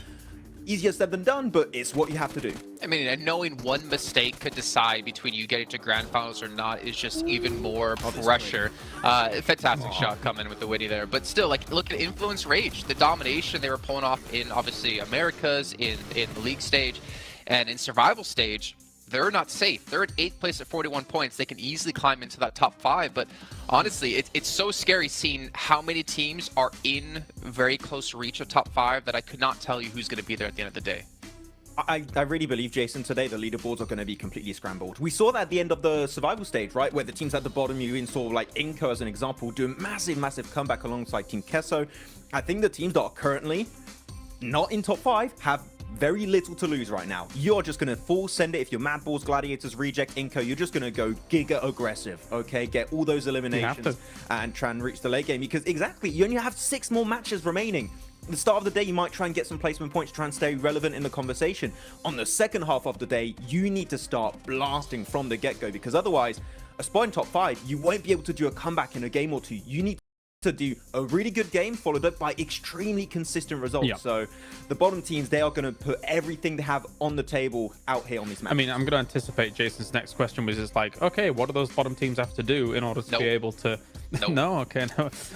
easier said than done, but it's what you have to do. I mean, and knowing one mistake could decide between you getting to grand finals or not is just even more pressure. Fantastic shot coming with the witty there, but still, like, look at Influence Rage, the domination they were pulling off in, obviously, Americas, in the league stage, and in survival stage. They're not safe. They're at 8th place at 41 points. They can easily climb into that top 5. But honestly, it's so scary seeing how many teams are in very close reach of top 5 that I could not tell you who's going to be there at the end of the day. I really believe, Jason, today the leaderboards are going to be completely scrambled. We saw that at the end of the survival stage, right? Where the teams at the bottom, you even saw like Inco as an example, do a massive comeback alongside Team Kesso. I think the teams that are currently not in top 5 have very little to lose right now. You're just going to full send it. If you're Mad Bulls, Gladiators, Reject, Inco, you're just going to go giga aggressive, okay? Get all those eliminations and try and reach the late game, because exactly, you only have 6 more matches remaining. At the start of the day, you might try and get some placement points, try and stay relevant in the conversation. On the second half of the day, you need to start blasting from the get-go, because otherwise, a spot in top 5, you won't be able to do a comeback in a game or 2. You need to do a really good game followed up by extremely consistent results. So the bottom teams, they are going to put everything they have on the table out here on these matches. I mean, I'm going to anticipate Jason's next question, which is like, okay, what do those bottom teams have to do in order to be able to no.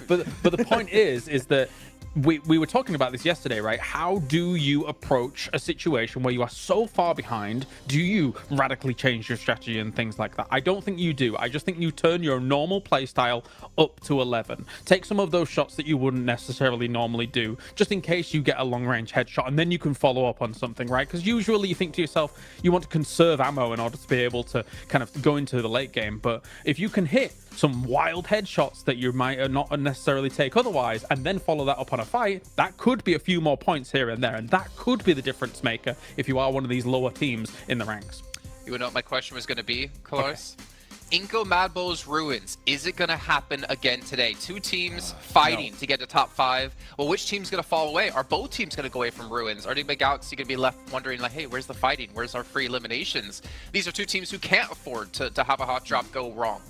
But the point is that we were talking about this yesterday, right? How do you approach a situation where you are so far behind? Do you radically change your strategy and things like that? I don't think you do. I just think you turn your normal playstyle up to 11. Take some of those shots that you wouldn't necessarily normally do, just in case you get a long-range headshot, and then you can follow up on something, right? Because usually you think to yourself, you want to conserve ammo in order to be able to kind of go into the late game. But if you can hit some wild headshots that you might not necessarily take otherwise, and then follow that up on a fight, that could be a few more points here and there, and that could be the difference maker if you are one of these lower teams in the ranks. You know what my question was going to be, Kalaris? Inco Mad Bulls Ruins, is it going to happen again today? 2 teams fighting to get to top 5. Well, which team's going to fall away? Are both teams going to go away from Ruins? Are Nigma Galaxy going to be left wondering, like, hey, where's the fighting? Where's our free eliminations? These are 2 teams who can't afford to have a hot drop go wrong.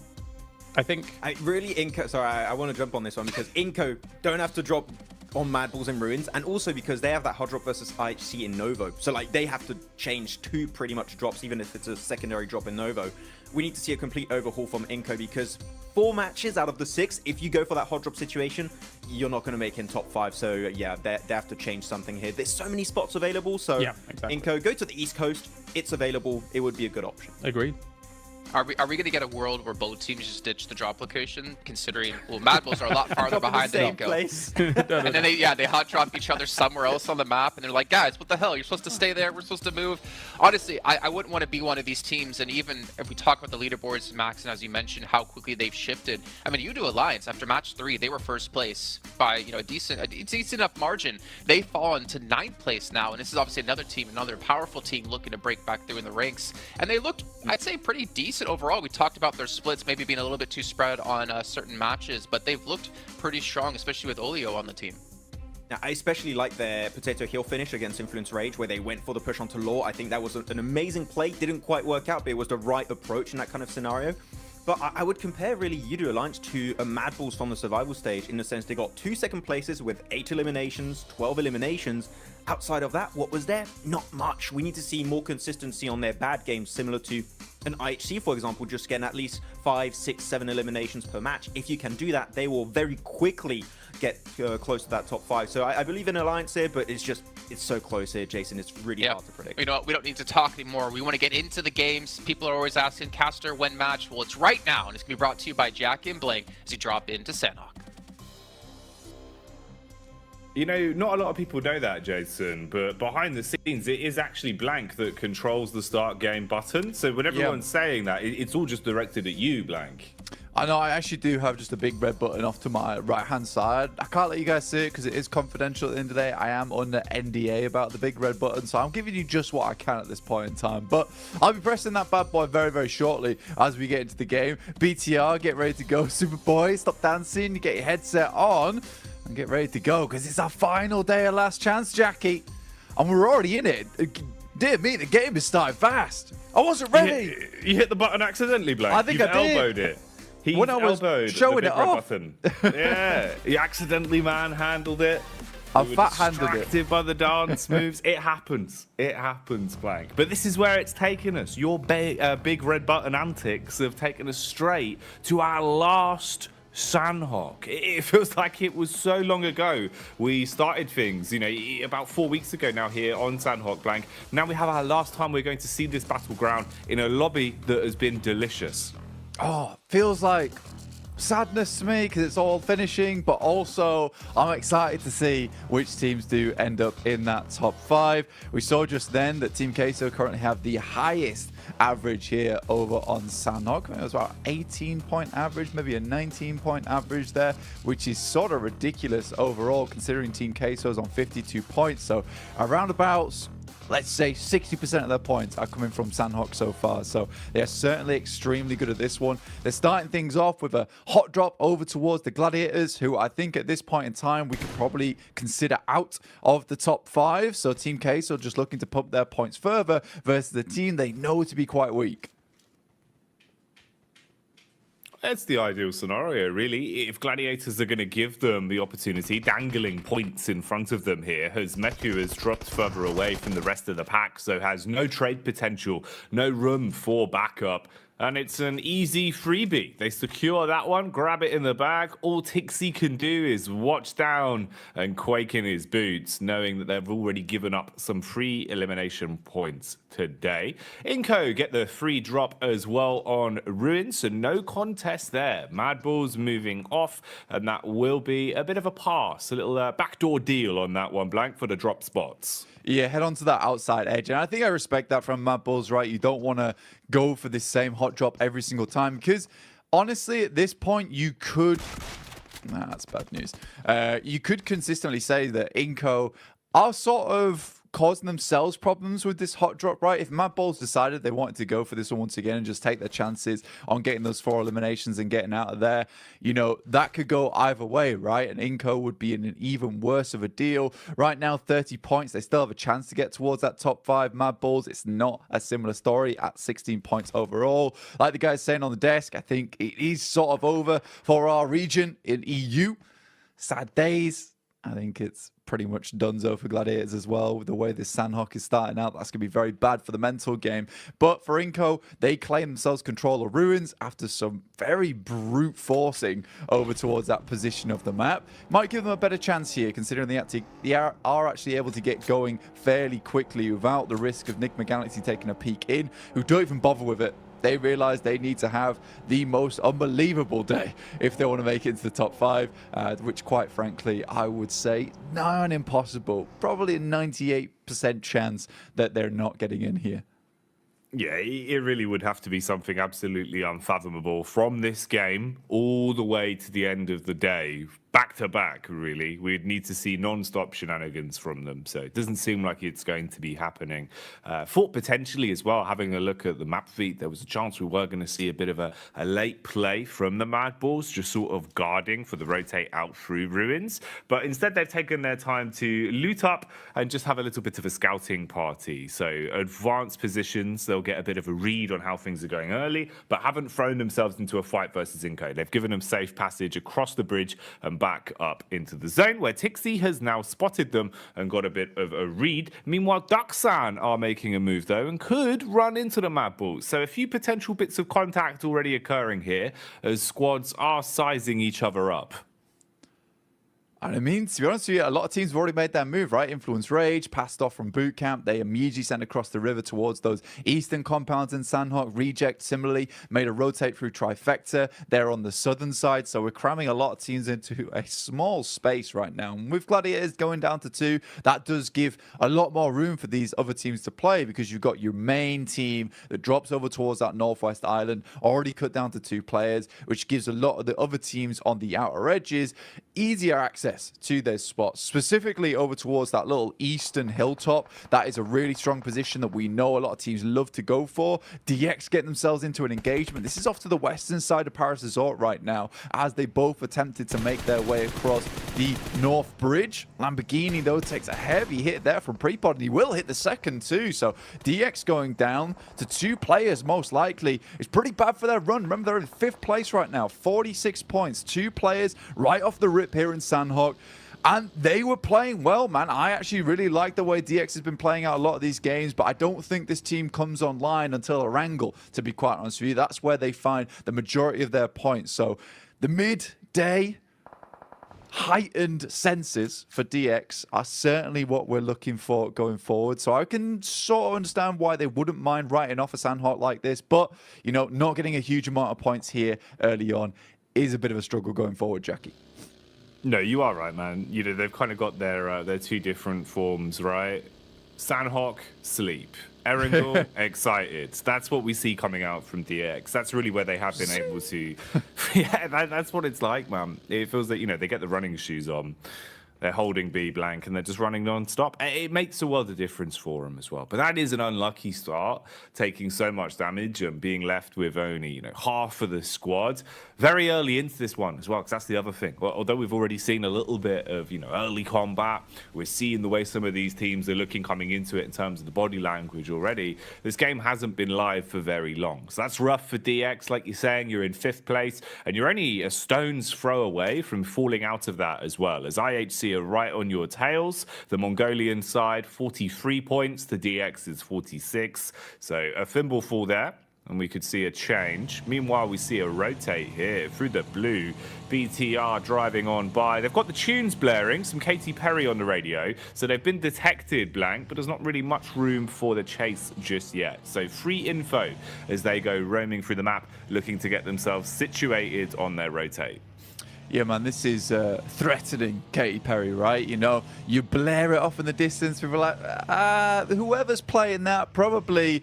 I think really Inco, sorry, I want to jump on this one, because Inco don't have to drop on Mad Bulls and Ruins, and also because they have that hot drop versus IHC in Novo. So like they have to change 2 pretty much drops, even if it's a secondary drop in Novo. We need to see a complete overhaul from Inco, because 4 matches out of the 6, if you go for that hot drop situation, you're not going to make in top 5. So yeah, they have to change something here. There's so many spots available, so Inco, go to the East Coast. It's available. It would be a good option. Agreed. Are we going to get a world where both teams just ditch the drop location, considering, well, Mad Bulls are a lot farther behind than Inco. And then they hot drop each other somewhere else on the map, and they're like, guys, what the hell? You're supposed to stay there. We're supposed to move. Honestly, I wouldn't want to be one of these teams, and even if we talk about the leaderboards, Max, and as you mentioned, how quickly they've shifted. I mean, U2 Alliance, after match 3, they were first place by, you know, a decent enough margin. They've fallen to 9th place now, and this is obviously another team, another powerful team looking to break back through in the ranks. And they looked, I'd say, pretty decent overall. We talked about their splits maybe being a little bit too spread on certain matches, but they've looked pretty strong, especially with Olio on the team. Now, I especially like their Potato Heel finish against Influence Rage, where they went for the push onto Law. I think that was an amazing play. Didn't quite work out, but it was the right approach in that kind of scenario. But I would compare really Yudu Alliance to a Mad Balls from the survival stage in the sense they got 2 second places with 8 eliminations, 12 eliminations. Outside of that, what was there? Not much. We need to see more consistency on their bad games, similar to an IHC, for example, just getting at least 5, 6, 7 eliminations per match. If you can do that, they will very quickly get close to that top 5. So I believe in Alliance here, but it's so close here, Jason. It's really hard to predict. You know what? We don't need to talk anymore. We want to get into the games. People are always asking, Caster, when match? Well, it's right now, and it's going to be brought to you by Jack and Blake as you drop into Sanhok. You know, not a lot of people know that, Jason, but behind the scenes, it is actually Blank that controls the start game button. So when everyone's saying that, it's all just directed at you, Blank. I know, I actually do have just a big red button off to my right-hand side. I can't let you guys see it because it is confidential at the end of the day. I am under NDA about the big red button, so I'm giving you just what I can at this point in time. But I'll be pressing that bad boy very, very shortly as we get into the game. BTR, get ready to go. Superboy, stop dancing, get your headset on, and get ready to go because it's our final day of Last Chance, Jackie. And we're already in it. Dear me, the game is starting fast. I wasn't ready. You hit the button accidentally, Blank. I think I did. Elbowed it. He when I was elbowed showing the it off. button. Yeah, he accidentally manhandled it. I fat-handed it. Distracted by the dance moves. It happens. It happens, Blank. But this is where it's taken us. Your big red button antics have taken us straight to our last Sanhok. It feels like it was so long ago we started things, you know, about 4 weeks ago now here on Sanhok, Blank. Now we have our last time we're going to see this battleground in a lobby that has been delicious. Oh, feels like sadness to me because it's all finishing, but also I'm excited to see which teams do end up in that top 5. We saw just then that Team Queso currently have the highest average here over on Sanhok. I think it was about 18-point average, maybe a 19-point average there, which is sort of ridiculous overall considering Team Queso is on 52 points. So around about, let's say 60% of their points are coming from Sanhok so far. So they are certainly extremely good at this one. They're starting things off with a hot drop over towards the Gladiators, who I think at this point in time we could probably consider out of the top 5. So Team Queso just looking to pump their points further versus the team they know to be quite weak. It's the ideal scenario, really. If Gladiators are going to give them the opportunity, dangling points in front of them here, as Meku has dropped further away from the rest of the pack, so has no trade potential, no room for backup. And it's an easy freebie. They secure that one, grab it in the bag. All Tixie can do is watch down and quake in his boots, knowing that they've already given up some free elimination points today. Inco get the free drop as well on Ruin, so no contest there. Mad Balls moving off, and that will be a bit of a pass, a little backdoor deal on that one, Blank, for the drop spots. Yeah, head on to that outside edge. And I think I respect that from Mad Balls, right? You don't want to go for this same hot drop every single time because honestly, at this point, you could... Nah, that's bad news. You could consistently say that Inco are sort of causing themselves problems with this hot drop, right? If Mad Balls decided they wanted to go for this one once again and just take their chances on getting those 4 eliminations and getting out of there, you know, that could go either way, right? And Inco would be in an even worse of a deal. Right now, 30 points. They still have a chance to get towards that top 5. Mad Balls, it's not a similar story at 16 points overall. Like the guy's saying on the desk, I think it is sort of over for our region in EU. Sad days. I think it's pretty much donezo for Gladiators as well with the way this Sanhok is starting out. That's going to be very bad for the mental game. But for Inco, they claim themselves control of Ruins after some very brute forcing over towards that position of the map. Might give them a better chance here considering they are actually able to get going fairly quickly without the risk of Nick McGalaxy taking a peek in, who don't even bother with it. They realize they need to have the most unbelievable day if they want to make it into the top 5, which quite frankly, I would say nigh on impossible. Probably a 98% chance that they're not getting in here. Yeah, it really would have to be something absolutely unfathomable from this game all the way to the end of the day. back-to-back, really. We'd need to see non-stop shenanigans from them. So it doesn't seem like it's going to be happening. Thought potentially as well, having a look at the map feed, there was a chance we were going to see a bit of a late play from the Mad Bulls, just sort of guarding for the rotate out through ruins. But instead, they've taken their time to loot up and just have a little bit of a scouting party. So advanced positions, they'll get a bit of a read on how things are going early, but haven't thrown themselves into a fight versus Inco. They've given them safe passage across the bridge and back up into the zone, where Tixi has now spotted them and got a bit of a read. Meanwhile, Duxan are making a move, though, and could run into the Mad Bulls. So a few potential bits of contact already occurring here as squads are sizing each other up. And I mean, to be honest with you, a lot of teams have already made their move, right? Influence Rage, passed off from boot camp. They immediately sent across the river towards those eastern compounds in Sandhawk. Reject, similarly, made a rotate through Trifecta. They're on the southern side, so we're cramming a lot of teams into a small space right now. And with Gladiators going down to 2, that does give a lot more room for these other teams to play, because you've got your main team that drops over towards that northwest island, already cut down to 2 players, which gives a lot of the other teams on the outer edges easier access to those spots, specifically over towards that little eastern hilltop. That is a really strong position that we know a lot of teams love to go for. DX getting themselves into an engagement. This is off to the western side of Paris Resort right now, as they both attempted to make their way across the North Bridge. Lamborghini, though, takes a heavy hit there from Prepod, and he will hit the second too. So DX going down to 2 players, most likely. It's pretty bad for their run. Remember, they're in 5th place right now, 46 points, 2 players right off the rip here in Sandhawk. And they were playing well, man. I actually really like the way DX has been playing out a lot of these games, but I don't think this team comes online until Erangel, to be quite honest with you. That's where they find the majority of their points. So the midday heightened senses for DX are certainly what we're looking for going forward. So I can sort of understand why they wouldn't mind writing off a Sandhawk like this, but, you know, not getting a huge amount of points here early on is a bit of a struggle going forward, Jackie. No, you are right, man. You know, they've kind of got their 2 different forms, right? Sandhawk, sleep. Erangel, excited. That's what we see coming out from DX. That's really where they have been able to... yeah, that's what it's like, man. It feels that, you know, they get the running shoes on. They're holding B blank and they're just running non-stop. It makes a world of difference for them as well. But that is an unlucky start, taking so much damage and being left with only, you know, half of the squad very early into this one as well, because that's the other thing. Well, although we've already seen a little bit of, you know, early combat, we're seeing the way some of these teams are looking coming into it in terms of the body language already. This game hasn't been live for very long. So that's rough for DX. Like you're saying, you're in 5th place and you're only a stone's throw away from falling out of that as well, as IHC are right on your tails. The Mongolian side, 43 points. The DX is 46. So a thimbleful there, and we could see a change. Meanwhile, we see a rotate here through the blue. BTR driving on by. They've got the tunes blaring, some Katy Perry on the radio. So they've been detected, blank, but there's not really much room for the chase just yet. So free info as they go roaming through the map, looking to get themselves situated on their rotate. Yeah, man, this is threatening Katy Perry, right? You know, you blare it off in the distance. People are like, whoever's playing that, probably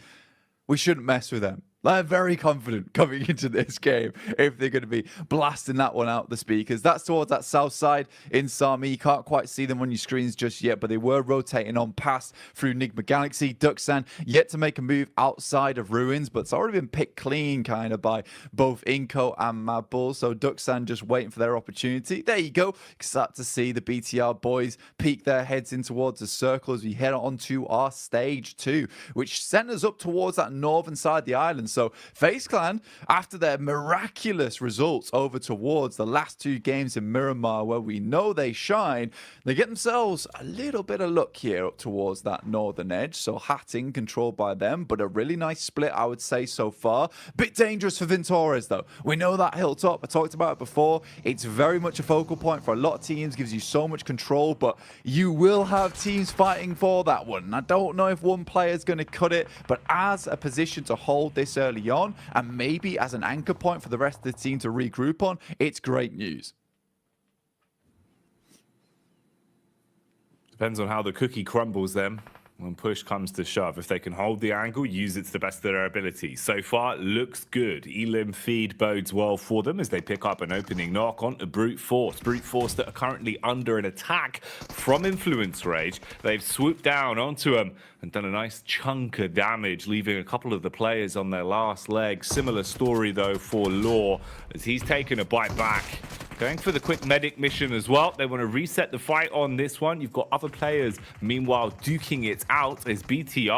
we shouldn't mess with them. They're very confident coming into this game if they're going to be blasting that one out the speakers. That's towards that south side in Sami. You can't quite see them on your screens just yet, but they were rotating on past through Nigma Galaxy. Duxan yet to make a move outside of Ruins, but it's already been picked clean kind of by both Inco and Mad Bull. So Duxan just waiting for their opportunity. There you go. Start to see the BTR boys peek their heads in towards the circle as we head on to our stage 2, which sent us up towards that northern side of the island. So FaZe Clan, after their miraculous results over towards the last 2 games in Miramar, where we know they shine, they get themselves a little bit of luck here up towards that northern edge. So Hatting controlled by them, but a really nice split, I would say, so far. Bit dangerous for Ventores, though. We know that hilltop. I talked about it before. It's very much a focal point for a lot of teams, gives you so much control, but you will have teams fighting for that one. I don't know if one player is going to cut it, but as a position to hold this early on, and maybe as an anchor point for the rest of the team to regroup on, it's great news. Depends on how the cookie crumbles then. when push comes to shove. If they can hold the angle, use it to the best of their ability. So far, looks good. Elim feed bodes well for them as they pick up an opening knock onto Brute Force. Brute Force that are currently under an attack from Influence Rage. They've swooped down onto them and done a nice chunk of damage, leaving a couple of the players on their last leg. Similar story, though, for Law, as he's taken a bite back. Going for the quick medic mission as well. They want to reset the fight on this one. You've got other players, meanwhile, duking it out as BTR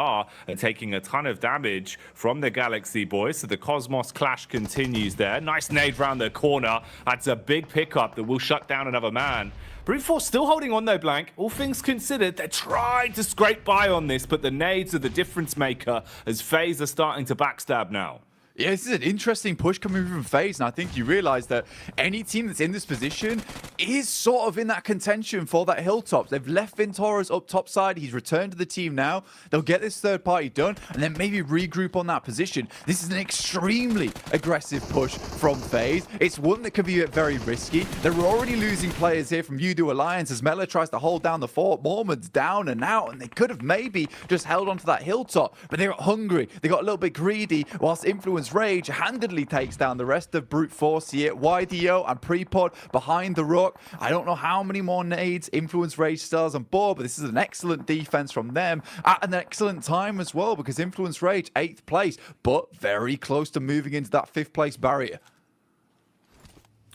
are taking a ton of damage from the Galaxy boys. So the Cosmos clash continues there. Nice nade round the corner. That's a big pickup that will shut down another man. Brute Force still holding on though, Blank. All things considered, they're trying to scrape by on this, but the nades are the difference maker as FaZe are starting to backstab now. Yeah, this is an interesting push coming from FaZe, and I think you realize that any team that's in this position is sort of in that contention for that hilltop. They've left Vintoras up top side. He's returned to the team now. They'll get this third party done and then maybe regroup on that position. This is an extremely aggressive push from FaZe. It's one that can be very risky. They're already losing players here from Udo Alliance as Mela tries to hold down the fort. Mormon's down and out, and they could have maybe just held onto that hilltop, but they got hungry. They got a little bit greedy, whilst Influence Rage handedly takes down the rest of Brute Force here. YDO and Prepod behind the rook. I don't know how many more nades Influence Rage still has on board, but this is an excellent defense from them at an excellent time as well, because Influence Rage 8th place, but very close to moving into that 5th place barrier.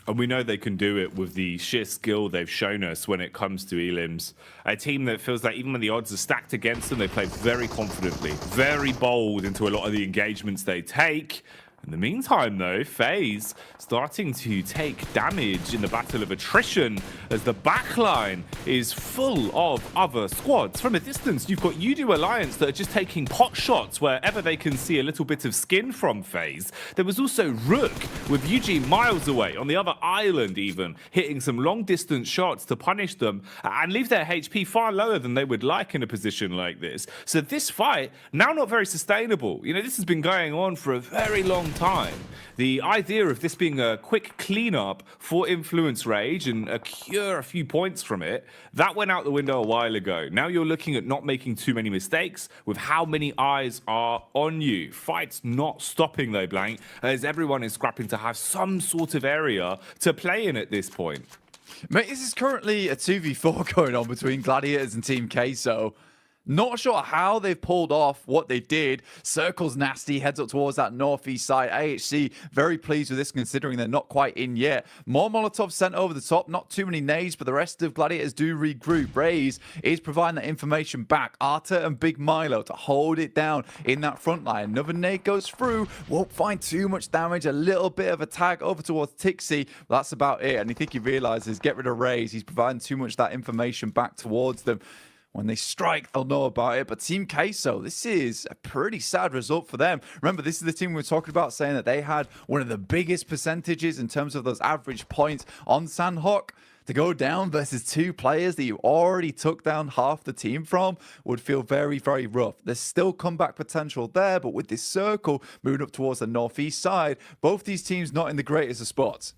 And we know they can do it with the sheer skill they've shown us when it comes to Elims. A team that feels like even when the odds are stacked against them, they play very confidently, very bold into a lot of the engagements they take. In the meantime, though, FaZe starting to take damage in the battle of attrition as the backline is full of other squads. From a distance, you've got Udo Alliance that are just taking pot shots wherever they can see a little bit of skin from FaZe. There was also Rook with Eugene miles away on the other island even, hitting some long-distance shots to punish them and leave their HP far lower than they would like in a position like this. So this fight, now not very sustainable. You know, this has been going on for a very long time. The idea of this being a quick cleanup for Influence Rage and cure a few points from it, that went out the window a while ago. Now you're looking at not making too many mistakes with how many eyes are on you. Fight's not stopping though, Blank, as everyone is scrapping to have some sort of area to play in at this point. Mate, this is currently a 2v4 going on between Gladiators and Team Queso. Not sure how they've pulled off what they did. Circle's nasty, heads up towards that northeast side. AHC very pleased with this considering they're not quite in yet. More Molotovs sent over the top, not too many nades, but the rest of Gladiators do regroup. Raze is providing that information back. Arta and Big Milo to hold it down in that front line. Another nade goes through, won't find too much damage. A little bit of a tag over towards Tixie, but that's about it. And I think he realizes, get rid of Raze. He's providing too much of that information back towards them. When they strike, they'll know about it. But Team Queso, this is a pretty sad result for them. Remember, this is the team we were talking about, saying that they had one of the biggest percentages in terms of those average points on Sandhawk. To go down versus two players that you already took down half the team from would feel very, very rough. There's still comeback potential there, but with this circle moving up towards the northeast side, both these teams not in the greatest of spots.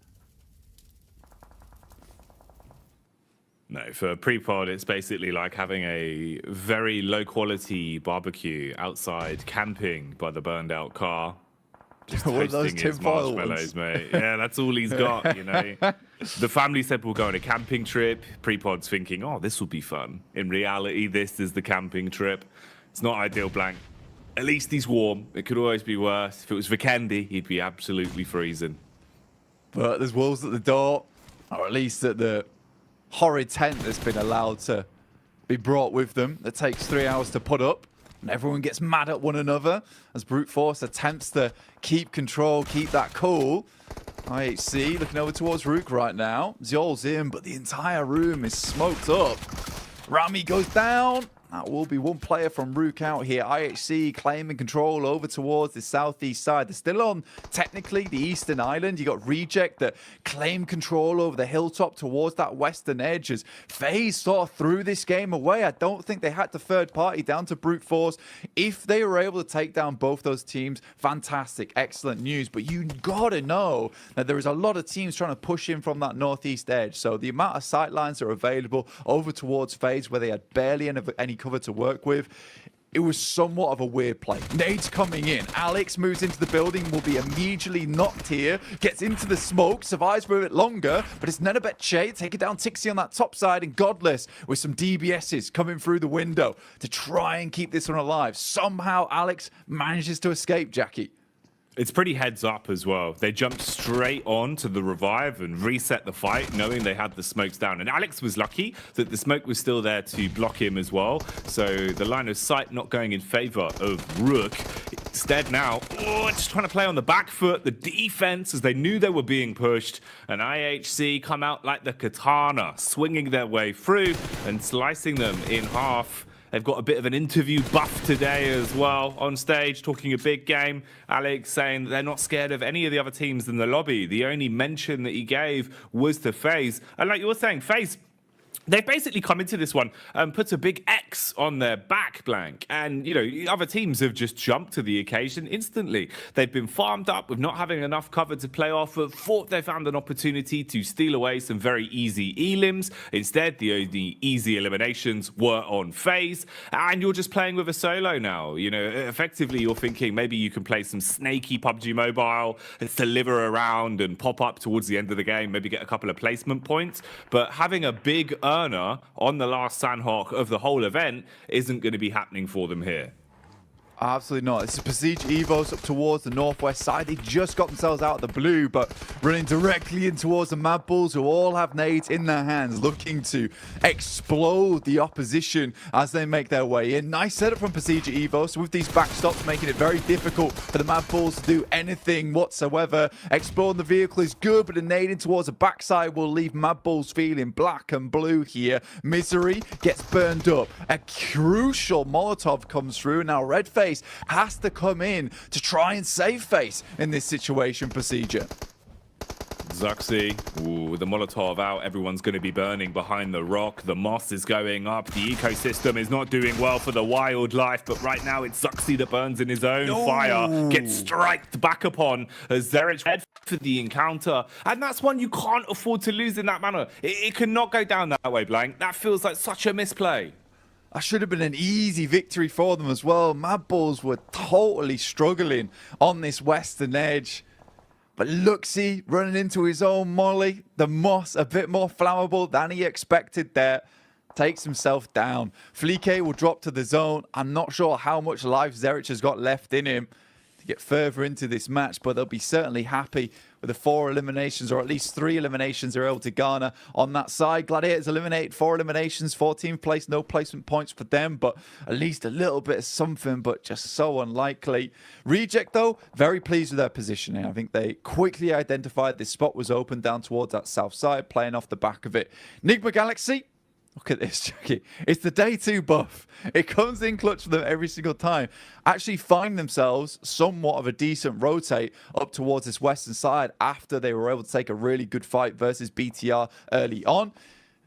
No, for Prepod, it's basically like having a very low-quality barbecue outside, camping by the burned-out car. Just toasting his marshmallows, mate. Yeah, that's all he's got, you know. The family said we'll go on a camping trip. Prepod's thinking, oh, this will be fun. In reality, this is the camping trip. It's not ideal, Blank. At least he's warm. It could always be worse. If it was Vikendi, he'd be absolutely freezing. But there's wolves at the door, or at least at the horrid tent that's been allowed to be brought with them that takes 3 hours to put up, and everyone gets mad at one another as Brute Force attempts to keep control, keep that cool. IHC looking over towards Rook right now. Ziol's in, but the entire room is smoked up. Rami goes down. That will be one player from Rook out here. IHC claiming control over towards the southeast side. They're still on, technically, the eastern island. You got Reject that claim control over the hilltop towards that western edge as FaZe sort of threw this game away. I don't think they had to third party down to Brute Force. If they were able to take down both those teams, fantastic, excellent news. But you gotta know that there is a lot of teams trying to push in from that northeast edge. So the amount of sightlines that are available over towards FaZe where they had barely any cover to work with. It was somewhat of a weird play. Nades coming in. Alex moves into the building, will be immediately knocked here. Gets into the smoke, survives for a bit longer, but it's Nenabet taking down Tixie on that top side, and Godless with some DBSs coming through the window to try and keep this one alive. Somehow Alex manages to escape, Jackie. It's pretty heads up as well. They jumped straight on to the revive and reset the fight, knowing they had the smokes down. And Alex was lucky that the smoke was still there to block him as well. So the line of sight not going in favor of Rook. Instead now, just trying to play on the back foot, the defense, as they knew they were being pushed. And IHC come out like the katana, swinging their way through and slicing them in half. They've got a bit of an interview buff today as well on stage, talking a big game. Alex saying that they're not scared of any of the other teams in the lobby. The only mention that he gave was to FaZe. And like you were saying, FaZe, they've basically come into this one and put a big X on their back, Blank. And, you know, other teams have just jumped to the occasion instantly. They've been farmed up with not having enough cover to play off of, thought they found an opportunity to steal away some very easy elims. Instead, the only easy eliminations were on FaZe. And you're just playing with a solo now. You know, effectively, you're thinking maybe you can play some snaky PUBG Mobile, deliver around and pop up towards the end of the game, maybe get a couple of placement points. But having a big earner on the last Sandhawk of the whole event isn't going to be happening for them here. Absolutely not. This is Prestige Evos up towards the northwest side. They just got themselves out of the blue, but running directly in towards the Mad Bulls, who all have nades in their hands, looking to explode the opposition as they make their way in. Nice setup from Prestige Evos with these backstops, making it very difficult for the Mad Bulls to do anything whatsoever. Exploring the vehicle is good, but the nading towards the backside will leave Mad Bulls feeling black and blue here. Misery gets burned up. A crucial Molotov comes through. Now Redface has to come in to try and save FaZe in this situation procedure. Zuxi, with the Molotov out, everyone's going to be burning behind the rock. The moss is going up. The ecosystem is not doing well for the wildlife, but right now it's Zuxi that burns in his own fire, gets striked back upon as Zerich head for the encounter. And that's one you can't afford to lose in that manner. It cannot go down that way, Blank. That feels like such a misplay. That should have been an easy victory for them as well. Mad Bulls were totally struggling on this western edge. But Luxy running into his own molly. The moss a bit more flammable than he expected there. Takes himself down. Flique will drop to the zone. I'm not sure how much life Zerich has got left in him to get further into this match, but they'll be certainly happy with the 4 eliminations, or at least 3 eliminations they're able to garner on that side. Gladiators eliminated 4 eliminations, 14th place, no placement points for them, but at least a little bit of something, but just so unlikely. Reject, though, very pleased with their positioning. I think they quickly identified this spot was open down towards that south side, playing off the back of it. Enigma Galaxy, look at this, Jackie. It's the day 2 buff. It comes in clutch for them every single time. Actually find themselves somewhat of a decent rotate up towards this western side after they were able to take a really good fight versus BTR early on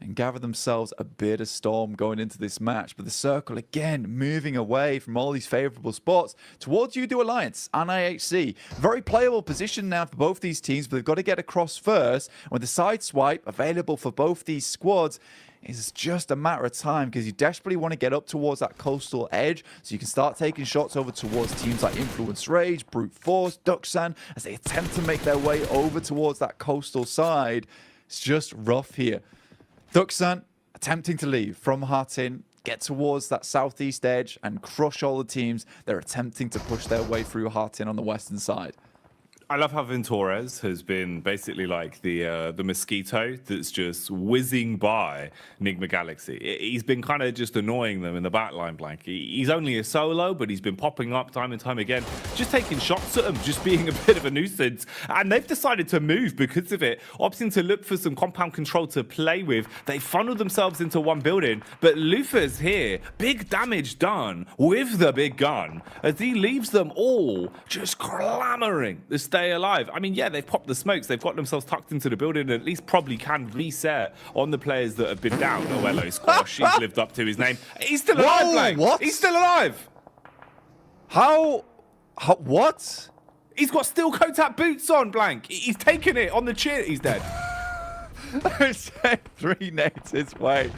and gather themselves a bit of storm going into this match. But the circle, again, moving away from all these favorable spots towards Udo Alliance and IHC. Very playable position now for both these teams, but they've got to get across first. With the side swipe available for both these squads, it's just a matter of time because you desperately want to get up towards that coastal edge so you can start taking shots over towards teams like Influence Rage, Brute Force, Duxan as they attempt to make their way over towards that coastal side. It's just rough here. Duxan attempting to leave from Hartin, get towards that southeast edge and crush all the teams that are attempting to push their way through Hartin on the western side. I love how Ventores has been basically like the mosquito that's just whizzing by Enigma Galaxy. He's been kind of just annoying them in the backline, Blank. He's only a solo, but he's been popping up time and time again, just taking shots at them, just being a bit of a nuisance. And they've decided to move because of it, opting to look for some compound control to play with. They funneled themselves into one building, but Lufa's here, big damage done with the big gun, as he leaves them all just clamoring to stay alive. I mean, yeah, they've popped the smokes. They've got themselves tucked into the building and at least probably can reset on the players that have been down. Oh, hello, Squash. He's lived up to his name. He's still alive, Blank. What? He's still alive. How? What? He's got steel Kotak boots on, Blank. He's taken it on the chin. He's dead. I said 3 nades his way.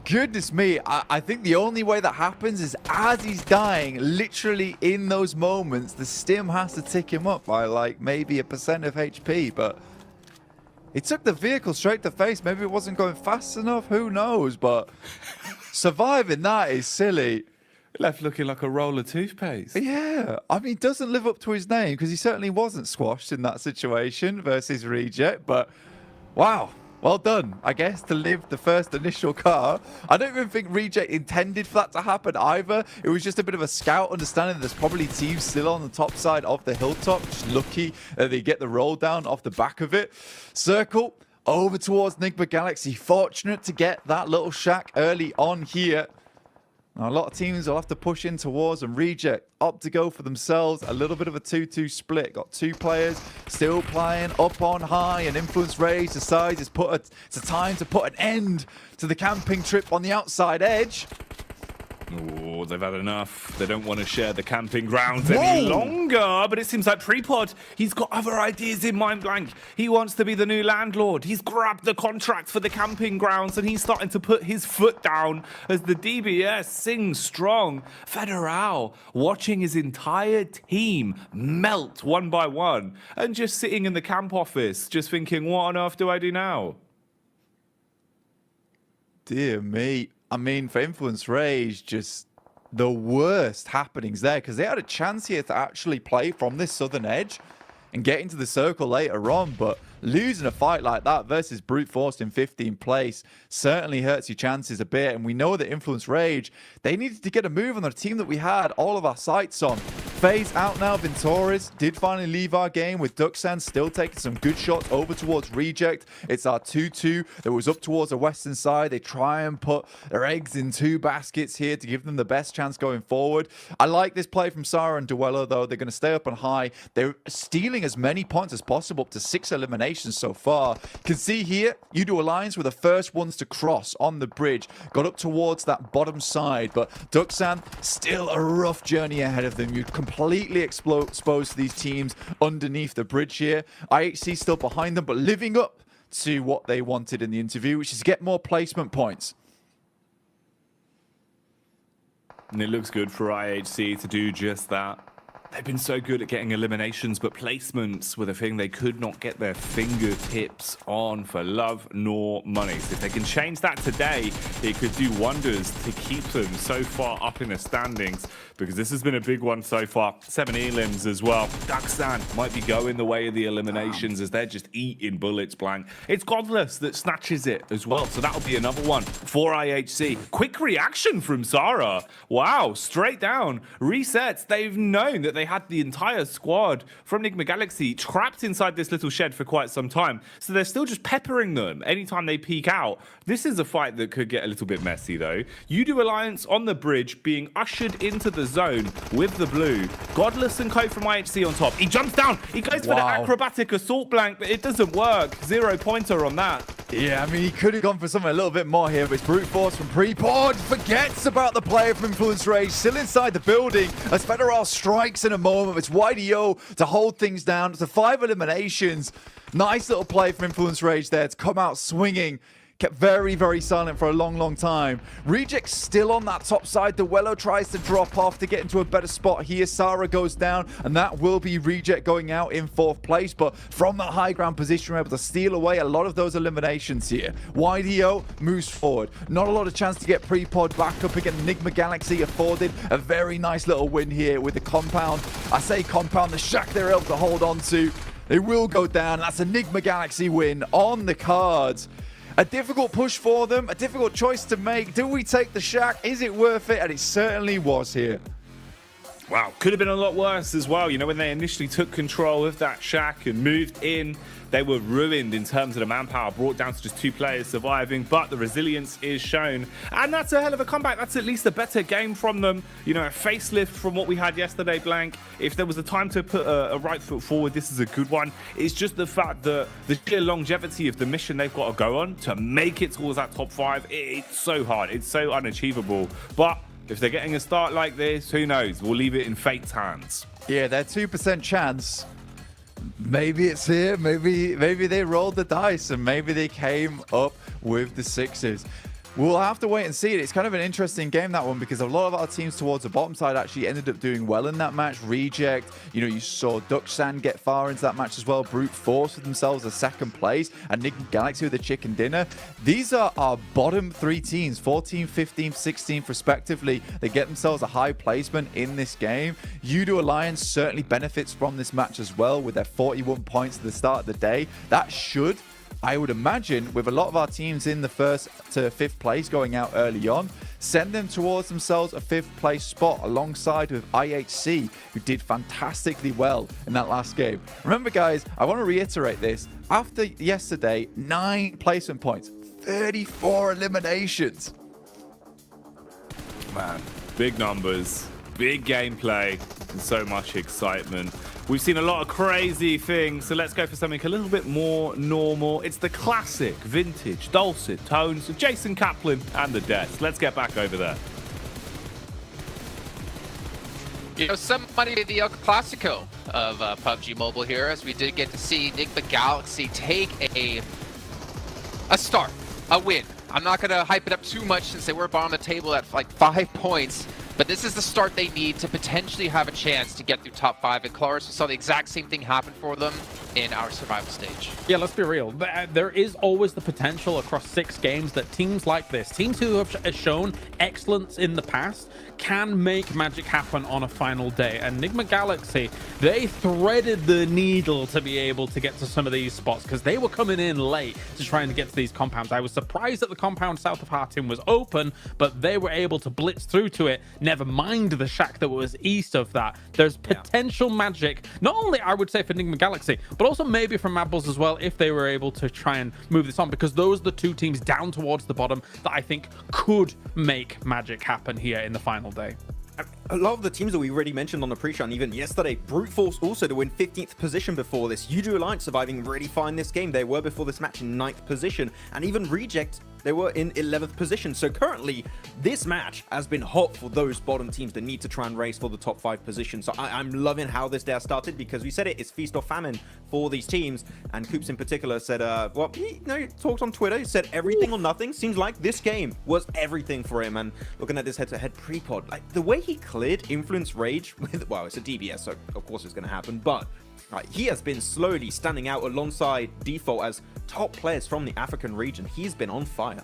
Goodness me, I think the only way that happens is as he's dying, literally in those moments, the stim has to tick him up by like maybe 1% of HP, but he took the vehicle straight to face. Maybe it wasn't going fast enough, who knows, but surviving that is silly. Left looking like a roll of toothpaste. Yeah, I mean, doesn't live up to his name because he certainly wasn't squashed in that situation versus Reject, but wow. Well done, I guess, to live the first initial car. I don't even think Reject intended for that to happen either. It was just a bit of a scout, understanding that there's probably teams still on the top side of the hilltop. Just lucky that they get the roll down off the back of it. Circle over towards Enigma Galaxy. Fortunate to get that little shack early on here. Now, a lot of teams will have to push in towards and Reject opt to go for themselves. A little bit of a 2-2 split. Got two players still playing up on high, and Influence Rage decides it's a time to put an end to the camping trip on the outside edge. Oh, they've had enough. They don't want to share the camping grounds any longer. But it seems like Prepod, he's got other ideas in mind, Blank. He wants to be the new landlord. He's grabbed the contract for the camping grounds and he's starting to put his foot down as the DBS sings strong. Federal watching his entire team melt one by one and just sitting in the camp office, just thinking, what on earth do I do now? Dear me. I mean, for Influence Rage, just the worst happenings there because they had a chance here to actually play from this southern edge and get into the circle later on, but losing a fight like that versus Brute Force in 15th place certainly hurts your chances a bit. And we know that Influence Rage, they needed to get a move on the team that we had all of our sights on. FaZe out now, Venturis did finally leave our game with Duxan still taking some good shots over towards Reject. It's our 2-2 that was up towards the western side. They try and put their eggs in two baskets here to give them the best chance going forward. I like this play from Sarah and Duello though. They're going to stay up on high. They're stealing as many points as possible, up to 6 eliminations so far. You can see here, U2 Alliance were the first ones to cross on the bridge. Got up towards that bottom side, but Duxan still a rough journey ahead of them. You completely exposed to these teams underneath the bridge here. IHC still behind them, but living up to what they wanted in the interview, which is get more placement points. And it looks good for IHC to do just that. They've been so good at getting eliminations, but placements were the thing they could not get their fingertips on for love nor money. So if they can change that today, it could do wonders to keep them so far up in the standings, because this has been a big one so far. 7 elims as well. Duxan might be going the way of the eliminations as they're just eating bullets, Blank. It's Godless that snatches it as well, so that'll be another one for IHC. Quick reaction from Zara. Wow, straight down. Resets. They've known that they had the entire squad from Enigma Galaxy trapped inside this little shed for quite some time, so they're still just peppering them anytime they peek out. This is a fight that could get a little bit messy though. U2 Alliance on the bridge being ushered into the zone with the blue. Godless and Co from IHC on top. He jumps down. He goes for the acrobatic assault, Blank, but it doesn't work. 0 pointer on that. Yeah, I mean, he could have gone for something a little bit more here, but it's Brute Force from Prepod. Forgets about the player from Influence Rage, still inside the building as Federal strikes in a moment. It's YDO to hold things down. It's a 5 eliminations. Nice little play from Influence Rage there to come out swinging. Kept very, very silent for a long, long time. Reject still on that top side. Duello tries to drop off to get into a better spot here. Sarah goes down, and that will be Reject going out in 4th place. But from that high ground position, we're able to steal away a lot of those eliminations here. YDO moves forward. Not a lot of chance to get Prepod back up again. Enigma Galaxy afforded a very nice little win here with the compound. I say compound, the shack they're able to hold on to. They will go down. That's Enigma Galaxy win on the cards. A difficult push for them, a difficult choice to make. Do we take the shack? Is it worth it? And it certainly was here. Wow, could have been a lot worse as well. You know, when they initially took control of that shack and moved in, they were ruined in terms of the manpower, brought down to just 2 players surviving, but the resilience is shown. And that's a hell of a comeback. That's at least a better game from them. You know, a facelift from what we had yesterday, Blank. If there was a time to put a right foot forward, this is a good one. It's just the fact that the sheer longevity of the mission they've got to go on to make it towards that top 5, it's so hard. It's so unachievable. But if they're getting a start like this, who knows? We'll leave it in fate's hands. Yeah, their 2% chance. Maybe it's here. Maybe they rolled the dice and maybe they came up with the 6s. We'll have to wait and see it. It's kind of an interesting game, that one, because a lot of our teams towards the bottom side actually ended up doing well in that match. Reject, you know, you saw Ducksand get far into that match as well. Brute Force with themselves a second place, and Nick Galaxy with the chicken dinner. These are our bottom three teams, 14th, 15th, 16th respectively. They get themselves a high placement in this game. Udo Alliance certainly benefits from this match as well with their 41 points at the start of the day. That should, I would imagine, with a lot of our teams in the 1st to 5th place going out early on, send them towards themselves a 5th place spot alongside with IHC, who did fantastically well in that last game. Remember, guys, I want to reiterate this. After yesterday, 9 placement points, 34 eliminations. Man, big numbers, big gameplay, and so much excitement. We've seen a lot of crazy things, so let's go for something a little bit more normal. It's the classic, vintage, dulcet tones of Jason Kaplan and the Deaths. Let's get back over there. You know, somebody the El Clasico of PUBG Mobile here, as we did get to see Nick the Galaxy take a start, a win. I'm not going to hype it up too much since they were bottom of the table at like 5 points. But this is the start they need to potentially have a chance to get through top 5. And Claris, we saw the exact same thing happen for them in our survival stage. Yeah, let's be real. There is always the potential across 6 games that teams like this, teams who have shown excellence in the past, can make magic happen on a final day. And Enigma Galaxy, they threaded the needle to be able to get to some of these spots because they were coming in late to try and get to these compounds. I was surprised that the compound south of Hartin was open, but they were able to blitz through to it. Never mind the shack that was east of that. There's potential magic, not only I would say for Enigma Galaxy, but also maybe from Mad Bulls as well, if they were able to try and move this on, because those are the 2 teams down towards the bottom that I think could make magic happen here in the final day. A lot of the teams that we already mentioned on the pre-show, and even yesterday, Brute Force also to win 15th position before this. Udo Alliance surviving really fine this game. They were before this match in 9th position, and even Reject, they were in 11th position. So currently, this match has been hot for those bottom teams that need to try and race for the top 5 position. So I'm loving how this day started, because we said it's feast or famine for these teams. And Coops in particular said, he talked on Twitter, he said everything or nothing. Seems like this game was everything for him. And looking at this head-to-head pre-pod, like the way he cleared Influence Rage with, well, it's a DBS, so of course it's going to happen, but he has been slowly standing out alongside Default as top players from the African region. He's been on fire.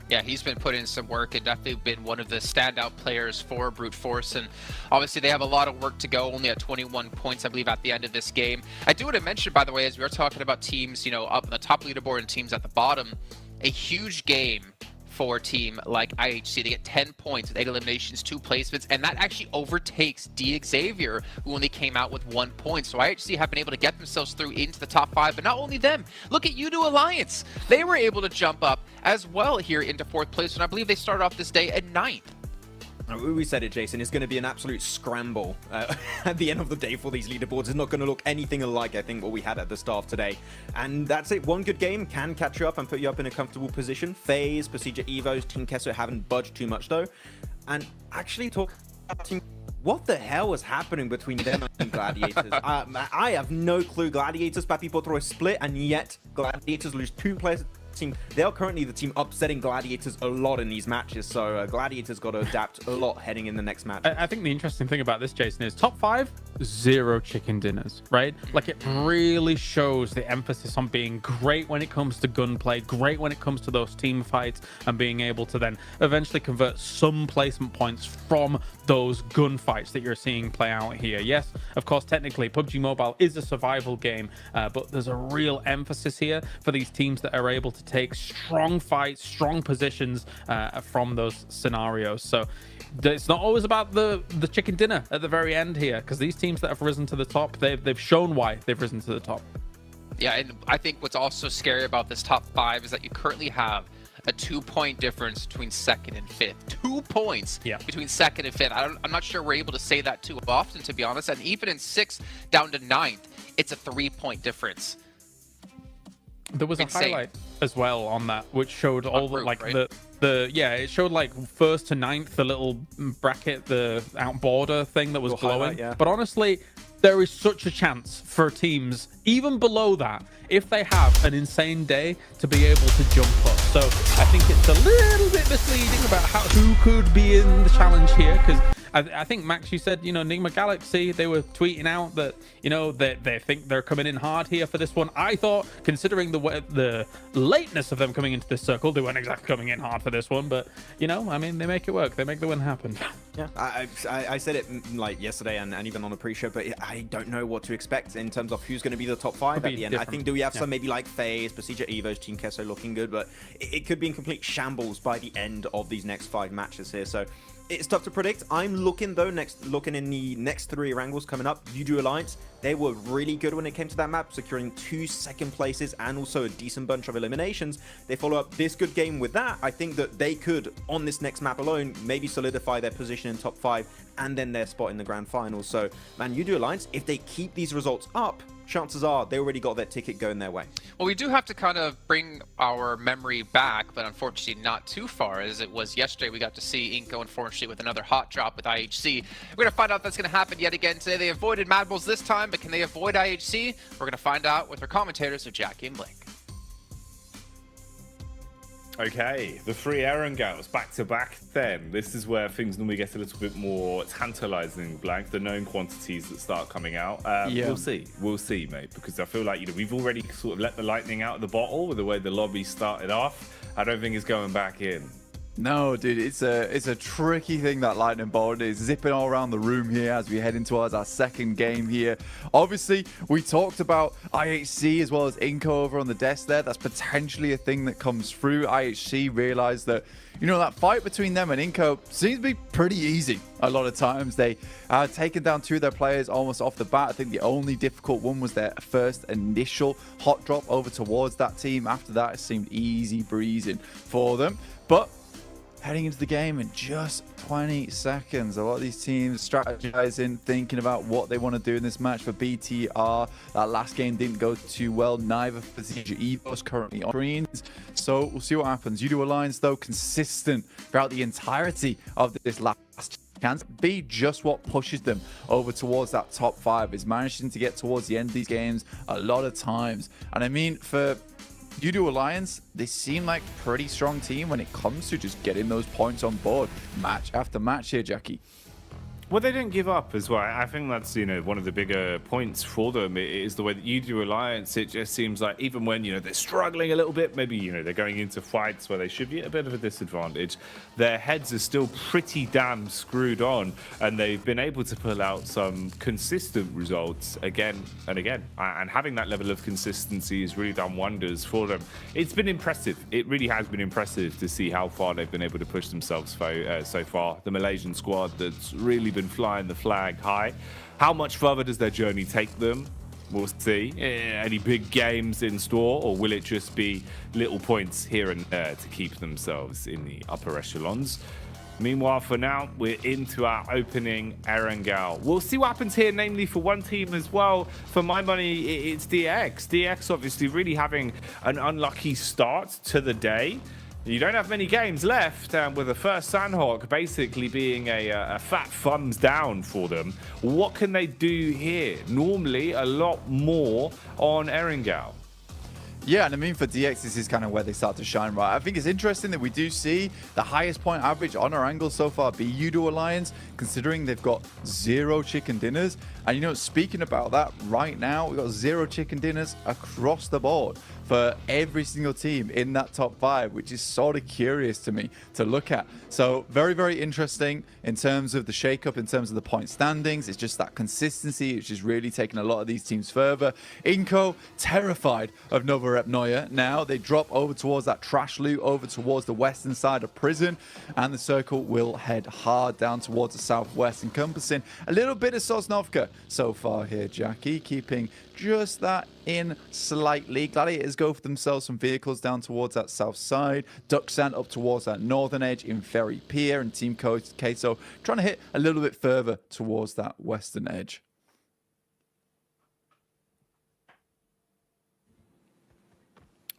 Yeah, he's been putting in some work and definitely been one of the standout players for Brute Force. And obviously they have a lot of work to go, only at 21 points, I believe, at the end of this game. I do want to mention, by the way, as we were talking about teams, you know, up in the top leaderboard and teams at the bottom, a huge game for a team like IHC. They get 10 points with 8 eliminations, 2 placements, and that actually overtakes D Xavier, who only came out with 1 point. So IHC have been able to get themselves through into the top 5, but not only them. Look at Udo Alliance. They were able to jump up as well here into 4th place, and I believe they started off this day at 9th. We said it, Jason. It's going to be an absolute scramble at the end of the day for these leaderboards. It's not going to look anything alike, I think, what we had at the start of today. And that's it. One good game can catch you up and put you up in a comfortable position. FaZe, Procedure Evos, Team Kesso haven't budged too much, though. And actually talk about Team... What the hell was happening between them and Gladiators? I have no clue. Gladiators, Papi Potro is split, and yet Gladiators lose 2 players. Team, they are currently the team upsetting Gladiators a lot in these matches, so Gladiators got to adapt a lot heading in the next match. I think the interesting thing about this, Jason, is top 5, 0 chicken dinners, right? Like, it really shows the emphasis on being great when it comes to gunplay, great when it comes to those team fights, and being able to then eventually convert some placement points from those gunfights that you're seeing play out here. Yes, of course, technically, PUBG Mobile is a survival game, but there's a real emphasis here for these teams that are able to take strong fights, strong positions from those scenarios. So it's not always about the chicken dinner at the very end here, because these teams that have risen to the top, they've shown why they've risen to the top. Yeah, and I think what's also scary about this top 5 is that you currently have a 2-point difference between 2nd and 5th. 2 points between 2nd and 5th. I'm not sure we're able to say that too often, to be honest. And even in 6th down to 9th, it's a 3-point difference. There was a highlight as well on that, which showed all the, like, right? it showed like 1st to 9th, the little bracket, the out border thing that was glowing. Highlight, yeah. But honestly, there is such a chance for teams even below that, if they have an insane day, to be able to jump up. So I think it's a little bit misleading about who could be in the challenge here, because I think, Max, you said, Nigma Galaxy, they were tweeting out that, they think they're coming in hard here for this one. I thought, considering the lateness of them coming into this circle, they weren't exactly coming in hard for this one, but, they make it work. They make the win happen. Yeah, I said it like yesterday and even on a pre-show, but I don't know what to expect in terms of who's going to be the top 5 at the end. I think, do we have some maybe like FaZe, Procedure Evo's, Team Kesso looking good, but it could be in complete shambles by the end of these next 5 matches here. So it's tough to predict. I'm looking though, looking in the next 3 wrangles coming up. Yudu Alliance, they were really good when it came to that map, securing 2 second places and also a decent bunch of eliminations. They follow up this good game with that. I think that they could, on this next map alone, maybe solidify their position in top 5 and then their spot in the grand final. So, man, Yudu Alliance, if they keep these results up, chances are they already got their ticket going their way. Well, we do have to kind of bring our memory back, but unfortunately not too far, as it was yesterday. We got to see Inco, unfortunately, with another hot drop with IHC. We're going to find out if that's going to happen yet again today. They avoided Mad Bulls this time, but can they avoid IHC? We're going to find out with our commentators, so Jackie and Blake. Okay, the 3 Erangels back-to-back then. This is where things normally get a little bit more tantalizing, Blank, the known quantities that start coming out. Yeah. We'll see, mate, because I feel like, we've already sort of let the lightning out of the bottle with the way the lobby started off. I don't think it's going back in. No, dude, it's a tricky thing, that lightning bolt. It's zipping all around the room here as we head into our 2nd game here. Obviously, we talked about IHC as well as Inco over on the desk there. That's potentially a thing that comes through. IHC realized that, that fight between them and Inco seems to be pretty easy a lot of times. They taken down 2 of their players almost off the bat. I think the only difficult one was their first initial hot drop over towards that team. After that, it seemed easy breezing for them. But heading into the game in just 20 seconds. A lot of these teams strategizing, thinking about what they want to do in this match. For BTR, that last game didn't go too well. Neither for Procedure Evo's currently on screens. So we'll see what happens. Yudu Alliance, though, consistent throughout the entirety of this last chance. Be just what pushes them over towards that top 5. Is managing to get towards the end of these games a lot of times. And I mean, for Yudu Alliance, they seem like a pretty strong team when it comes to just getting those points on board match after match here, Jackie. Well, they didn't give up as well. I think that's, one of the bigger points for them is the way that Yudu Alliance. It just seems like even when, they're struggling a little bit, maybe, they're going into fights where they should be at a bit of a disadvantage, their heads are still pretty damn screwed on, and they've been able to pull out some consistent results again and again. And having that level of consistency has really done wonders for them. It's been impressive. It really has been impressive to see how far they've been able to push themselves so far. The Malaysian squad that's really been flying the flag high. How much further does their journey take them? We'll see. Any big games in store, or will it just be little points here and there to keep themselves in the upper echelons? Meanwhile, for now, we're into our opening Erangel. We'll see what happens here, namely for one team as well. For my money, it's DX. DX obviously really having an unlucky start to the day. You don't have many games left, with the first Sandhawk basically being a fat thumbs down for them. What can they do here? Normally, a lot more on Erangel. Yeah, and I mean, for DX, this is kind of where they start to shine, right? I think it's interesting that we do see the highest point average on our angle so far be Yudu Alliance, considering they've got 0 chicken dinners. And, speaking about that, right now, we've got 0 chicken dinners across the board for every single team in that top 5, which is sort of curious to me to look at. So very, very interesting in terms of the shakeup, in terms of the point standings. It's just that consistency, which is really taking a lot of these teams further. Inco, terrified of Nova Rep Neuer. Now they drop over towards that trash loot, over towards the western side of prison, and the circle will head hard down towards the southwest, encompassing a little bit of Sosnovka so far here, Jackie, keeping just that in slightly. Gladiators go for themselves some vehicles down towards that south side. Ducksand up towards that northern edge in Ferry Pier, and Team Queso trying to hit a little bit further towards that western edge.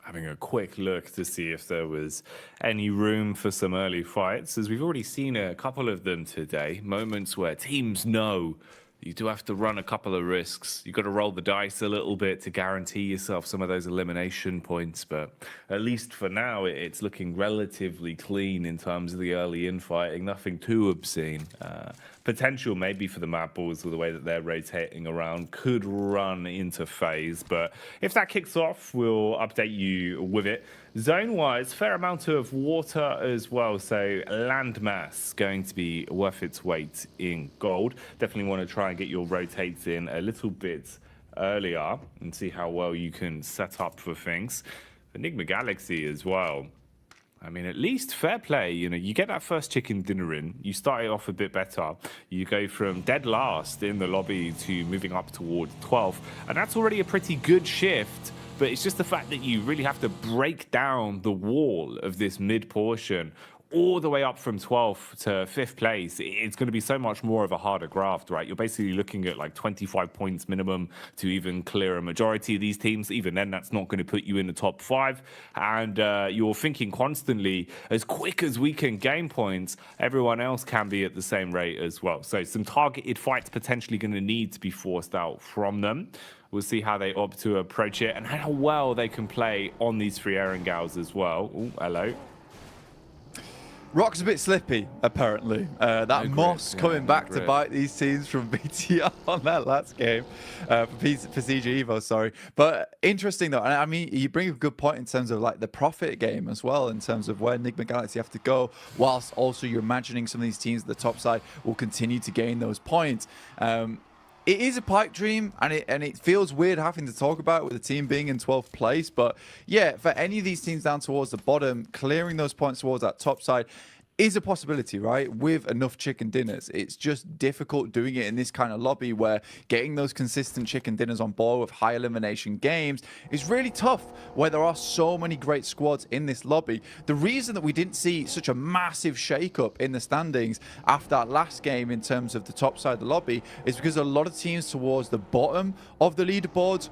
Having a quick look to see if there was any room for some early fights, as we've already seen a couple of them today. Moments where teams know you do have to run a couple of risks. You've got to roll the dice a little bit to guarantee yourself some of those elimination points. But at least for now, it's looking relatively clean in terms of the early infighting. Nothing too obscene. Potential maybe for the Mad Bulls with the way that they're rotating around could run into phase. But if that kicks off, we'll update you with it. Zone-wise, fair amount of water as well, so landmass going to be worth its weight in gold. Definitely want to try and get your rotates in a little bit earlier and see how well you can set up for things. Enigma Galaxy as well. I mean, at least fair play. You know, you get that first chicken dinner in, you start it off a bit better. You go from dead last in the lobby to moving up towards 12th, and that's already a pretty good shift. But it's just the fact that you really have to break down the wall of this mid portion all the way up from 12th to 5th place. It's going to be so much more of a harder graft, right? You're basically looking at like 25 points minimum to even clear a majority of these teams. Even then, that's not going to put you in the top 5. And you're thinking constantly, as quick as we can gain points, everyone else can be at the same rate as well. So some targeted fights potentially going to need to be forced out from them. We'll see how they opt to approach it and how well they can play on these 3 Erangels as well. Ooh, hello. Rock's a bit slippy, apparently. That Moss coming back to bite these teams from BTR on that last game. For CG Evo, sorry. But interesting, though. I mean, you bring a good point in terms of like the profit game as well, in terms of where Enigma Galaxy have to go, whilst also you're imagining some of these teams at the top side will continue to gain those points. It is a pipe dream, and it feels weird having to talk about it with the team being in 12th place. But yeah, for any of these teams down towards the bottom, clearing those points towards that top side is a possibility, right? With enough chicken dinners. It's just difficult doing it in this kind of lobby where getting those consistent chicken dinners on board with high elimination games is really tough, where there are so many great squads in this lobby. The reason that we didn't see such a massive shake-up in the standings after that last game in terms of the top side of the lobby is because a lot of teams towards the bottom of the leaderboards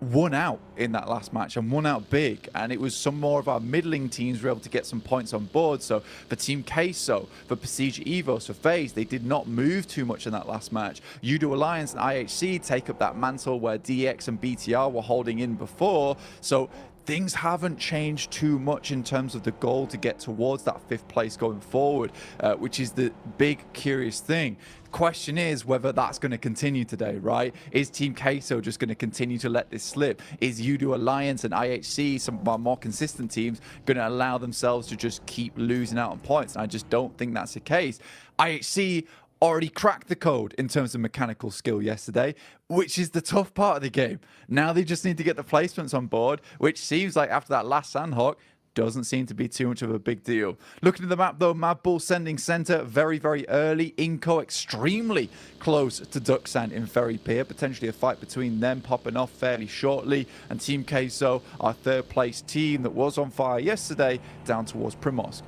won out in that last match and won out big, and it was some more of our middling teams were able to get some points on board. So for Team Queso, for Prestige Evos, for FaZe, they did not move too much in that last match. Udo Alliance and IHC take up that mantle where DX and BTR were holding in before. So things haven't changed too much in terms of the goal to get towards that 5th place going forward, which is the big curious thing. Question is whether that's going to continue today, right? Is Team Queso just going to continue to let this slip? Is Udo Alliance and IHC, some of our more consistent teams, going to allow themselves to just keep losing out on points? And I just don't think that's the case. IHC already cracked the code in terms of mechanical skill yesterday, which is the tough part of the game. Now they just need to get the placements on board, which seems like after that last Sandhawk, doesn't seem to be too much of a big deal. Looking at the map though, Mad Bull sending center very, very early. Inco extremely close to Ducksand in Ferry Pier. Potentially a fight between them popping off fairly shortly. And Team Queso, our 3rd place team that was on fire yesterday, down towards Primorsk.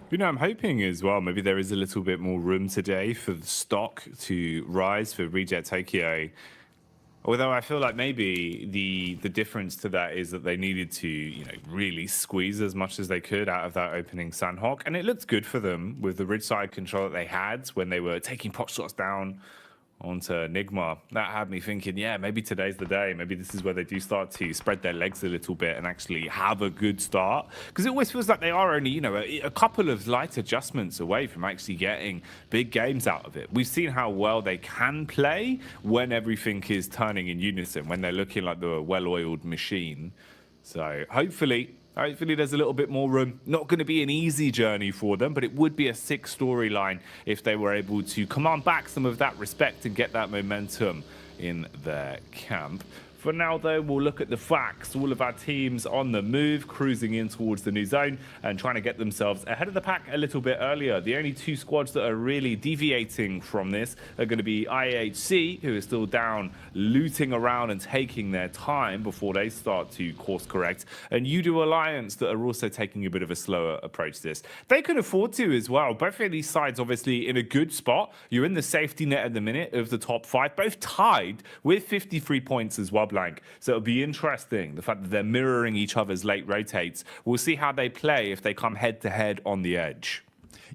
You know, I'm hoping as well, maybe there is a little bit more room today for the stock to rise for Reject Tokyo. Although I feel like maybe the difference to that is that they needed to, you know, really squeeze as much as they could out of that opening Sandhawk. And it looked good for them with the ridge side control that they had when they were taking pot shots down onto Enigma. That had me thinking, yeah, maybe today's the day. Maybe this is where they do start to spread their legs a little bit and actually have a good start. Because it always feels like they are only, you know, a couple of light adjustments away from actually getting big games out of it. We've seen how well they can play when everything is turning in unison, when they're looking like the well-oiled machine. So hopefully there's a little bit more room. Not going to be an easy journey for them, but it would be a sick storyline if they were able to command back some of that respect and get that momentum in their camp. For now, though, we'll look at the facts. All of our teams on the move, cruising in towards the new zone and trying to get themselves ahead of the pack a little bit earlier. The only 2 squads that are really deviating from this are going to be IHC, who is still down, looting around and taking their time before they start to course correct, and Udo Alliance that are also taking a bit of a slower approach to this. They can afford to as well. Both of these sides obviously in a good spot. You're in the safety net at the minute of the top 5, both tied with 53 points as well. blank. So it'll be interesting, the fact that they're mirroring each other's late rotates. We'll see how they play if they come head-to-head on the edge.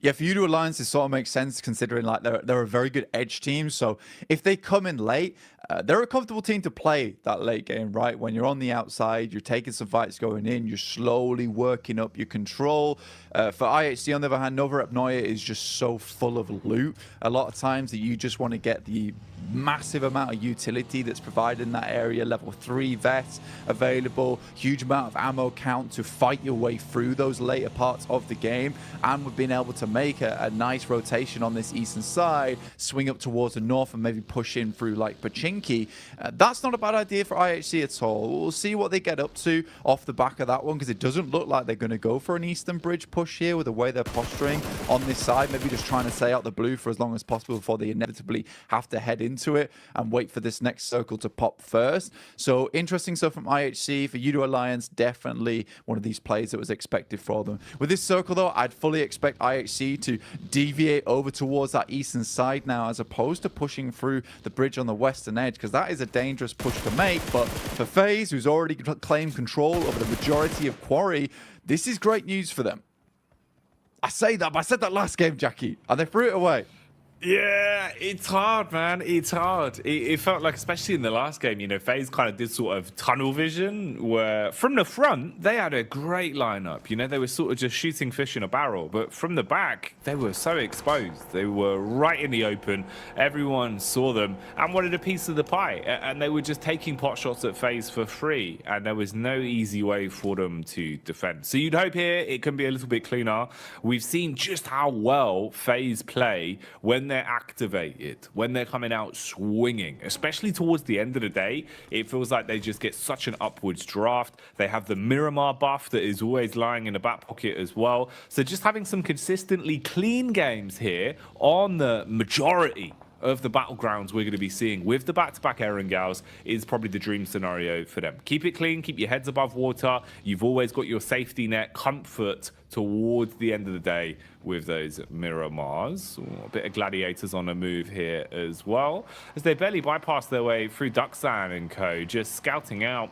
Yeah, for you to Alliance, it sort of makes sense considering like they're a very good edge team. So if they come in late, they're a comfortable team to play that late game, right? When you're on the outside, you're taking some fights going in, you're slowly working up your control. For IHC, on the other hand, Nova Apnoia is just so full of loot. A lot of times that you just want to get the massive amount of utility that's provided in that area. Level 3 vests available, huge amount of ammo count to fight your way through those later parts of the game. And we've been able to make a nice rotation on this eastern side, swing up towards the north and maybe push in through like Pachinki. That's not a bad idea for IHC at all. We'll see what they get up to off the back of that one, because it doesn't look like they're going to go for an eastern bridge push here with the way they're posturing on this side. Maybe just trying to stay out the blue for as long as possible before they inevitably have to head into it and wait for this next circle to pop first. So interesting stuff from IHC. For Yudo Alliance, definitely one of these plays that was expected for them. With this circle though, I'd fully expect IHC to deviate over towards that eastern side now, as opposed to pushing through the bridge on the western edge, because that is a dangerous push to make. But for FaZe, who's already claimed control over the majority of Quarry, this is great news for them. I say that, but I said that last game, Jackie, and they threw it away. Yeah, it's hard, man. It's hard. It felt like, especially in the last game, you know, FaZe kind of did sort of tunnel vision, where from the front, they had a great lineup. You know, they were sort of just shooting fish in a barrel. But from the back, they were so exposed. They were right in the open. Everyone saw them and wanted a piece of the pie. And they were just taking pot shots at FaZe for free. And there was no easy way for them to defend. So you'd hope here it can be a little bit cleaner. We've seen just how well FaZe play when they're activated, when they're coming out swinging, especially towards the end of the day. It feels like they just get such an upwards draft. They have the Miramar buff that is always lying in the back pocket as well. So just having some consistently clean games here on the majority of the battlegrounds we're going to be seeing with the back-to-back Erangels is probably the dream scenario for them. Keep it clean, keep your heads above water. You've always got your safety net, comfort towards the end of the day with those Miramars. Ooh, a bit of Gladiators on a move here as well, as they barely bypass their way through Duxan and co, just scouting out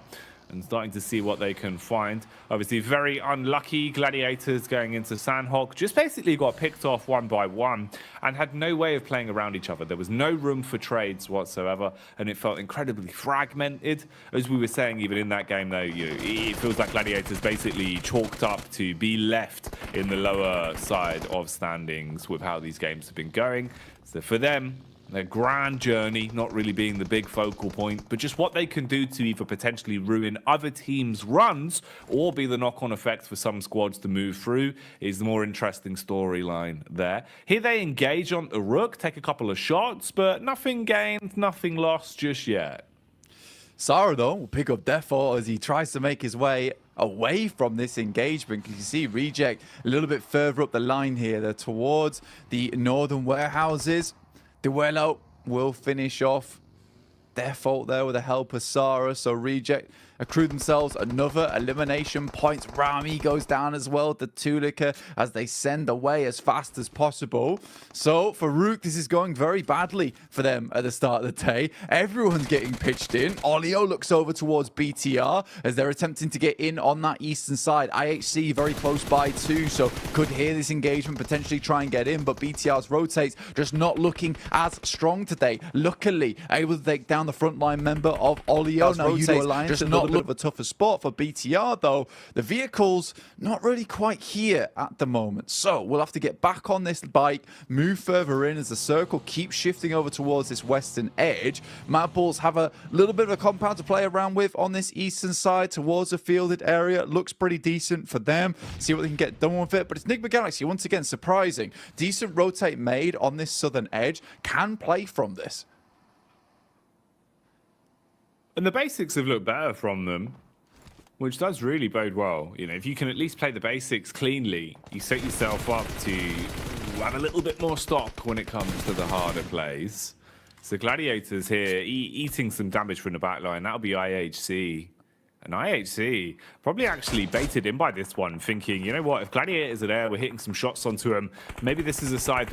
and starting to see what they can find. Obviously, very unlucky Gladiators going into Sandhawk. Just basically got picked off one by one and had no way of playing around each other. There was no room for trades whatsoever, and it felt incredibly fragmented. As we were saying, even in that game, though, it feels like Gladiators basically chalked up to be left in the lower side of standings with how these games have been going. So for them, their grand journey not really being the big focal point, but just what they can do to either potentially ruin other teams' runs or be the knock-on effect for some squads to move through is the more interesting storyline there. Here they engage on the Rook, take a couple of shots, but nothing gained, nothing lost just yet. Sara, though, will pick up Defo as he tries to make his way away from this engagement. You can see Reject a little bit further up the line here. They're towards the northern warehouses. Duello will finish off their fault there with the help of Sara. So Reject accrue themselves another elimination points. Rami goes down as well to Tulika as they send away as fast as possible. So for Rook, this is going very badly for them at the start of the day. Everyone's getting pitched in. Olio looks over towards BTR as they're attempting to get in on that eastern side. IHC very close by too, so could hear this engagement, potentially try and get in, but BTR's rotates just not looking as strong today. Luckily, able to take down the frontline member of Olio. Now Yudo Alliance just not bit of a tougher spot for BTR though. The vehicle's not really quite here at the moment, so we'll have to get back on this bike, move further in as the circle keeps shifting over towards this western edge. Mad Bulls have a little bit of a compound to play around with on this eastern side towards the fielded area. Looks pretty decent for them. See what they can get done with it, but it's Enigma Galaxy once again surprising. Decent rotate made on this southern edge, can play from this. And the basics have looked better from them, which does really bode well. You know, if you can at least play the basics cleanly, you set yourself up to have a little bit more stock when it comes to the harder plays. So Gladiators here eating some damage from the backline. That'll be IHC. And IHC probably actually baited in by this one, thinking, you know what, if Gladiators are there, we're hitting some shots onto them. Maybe this is a side that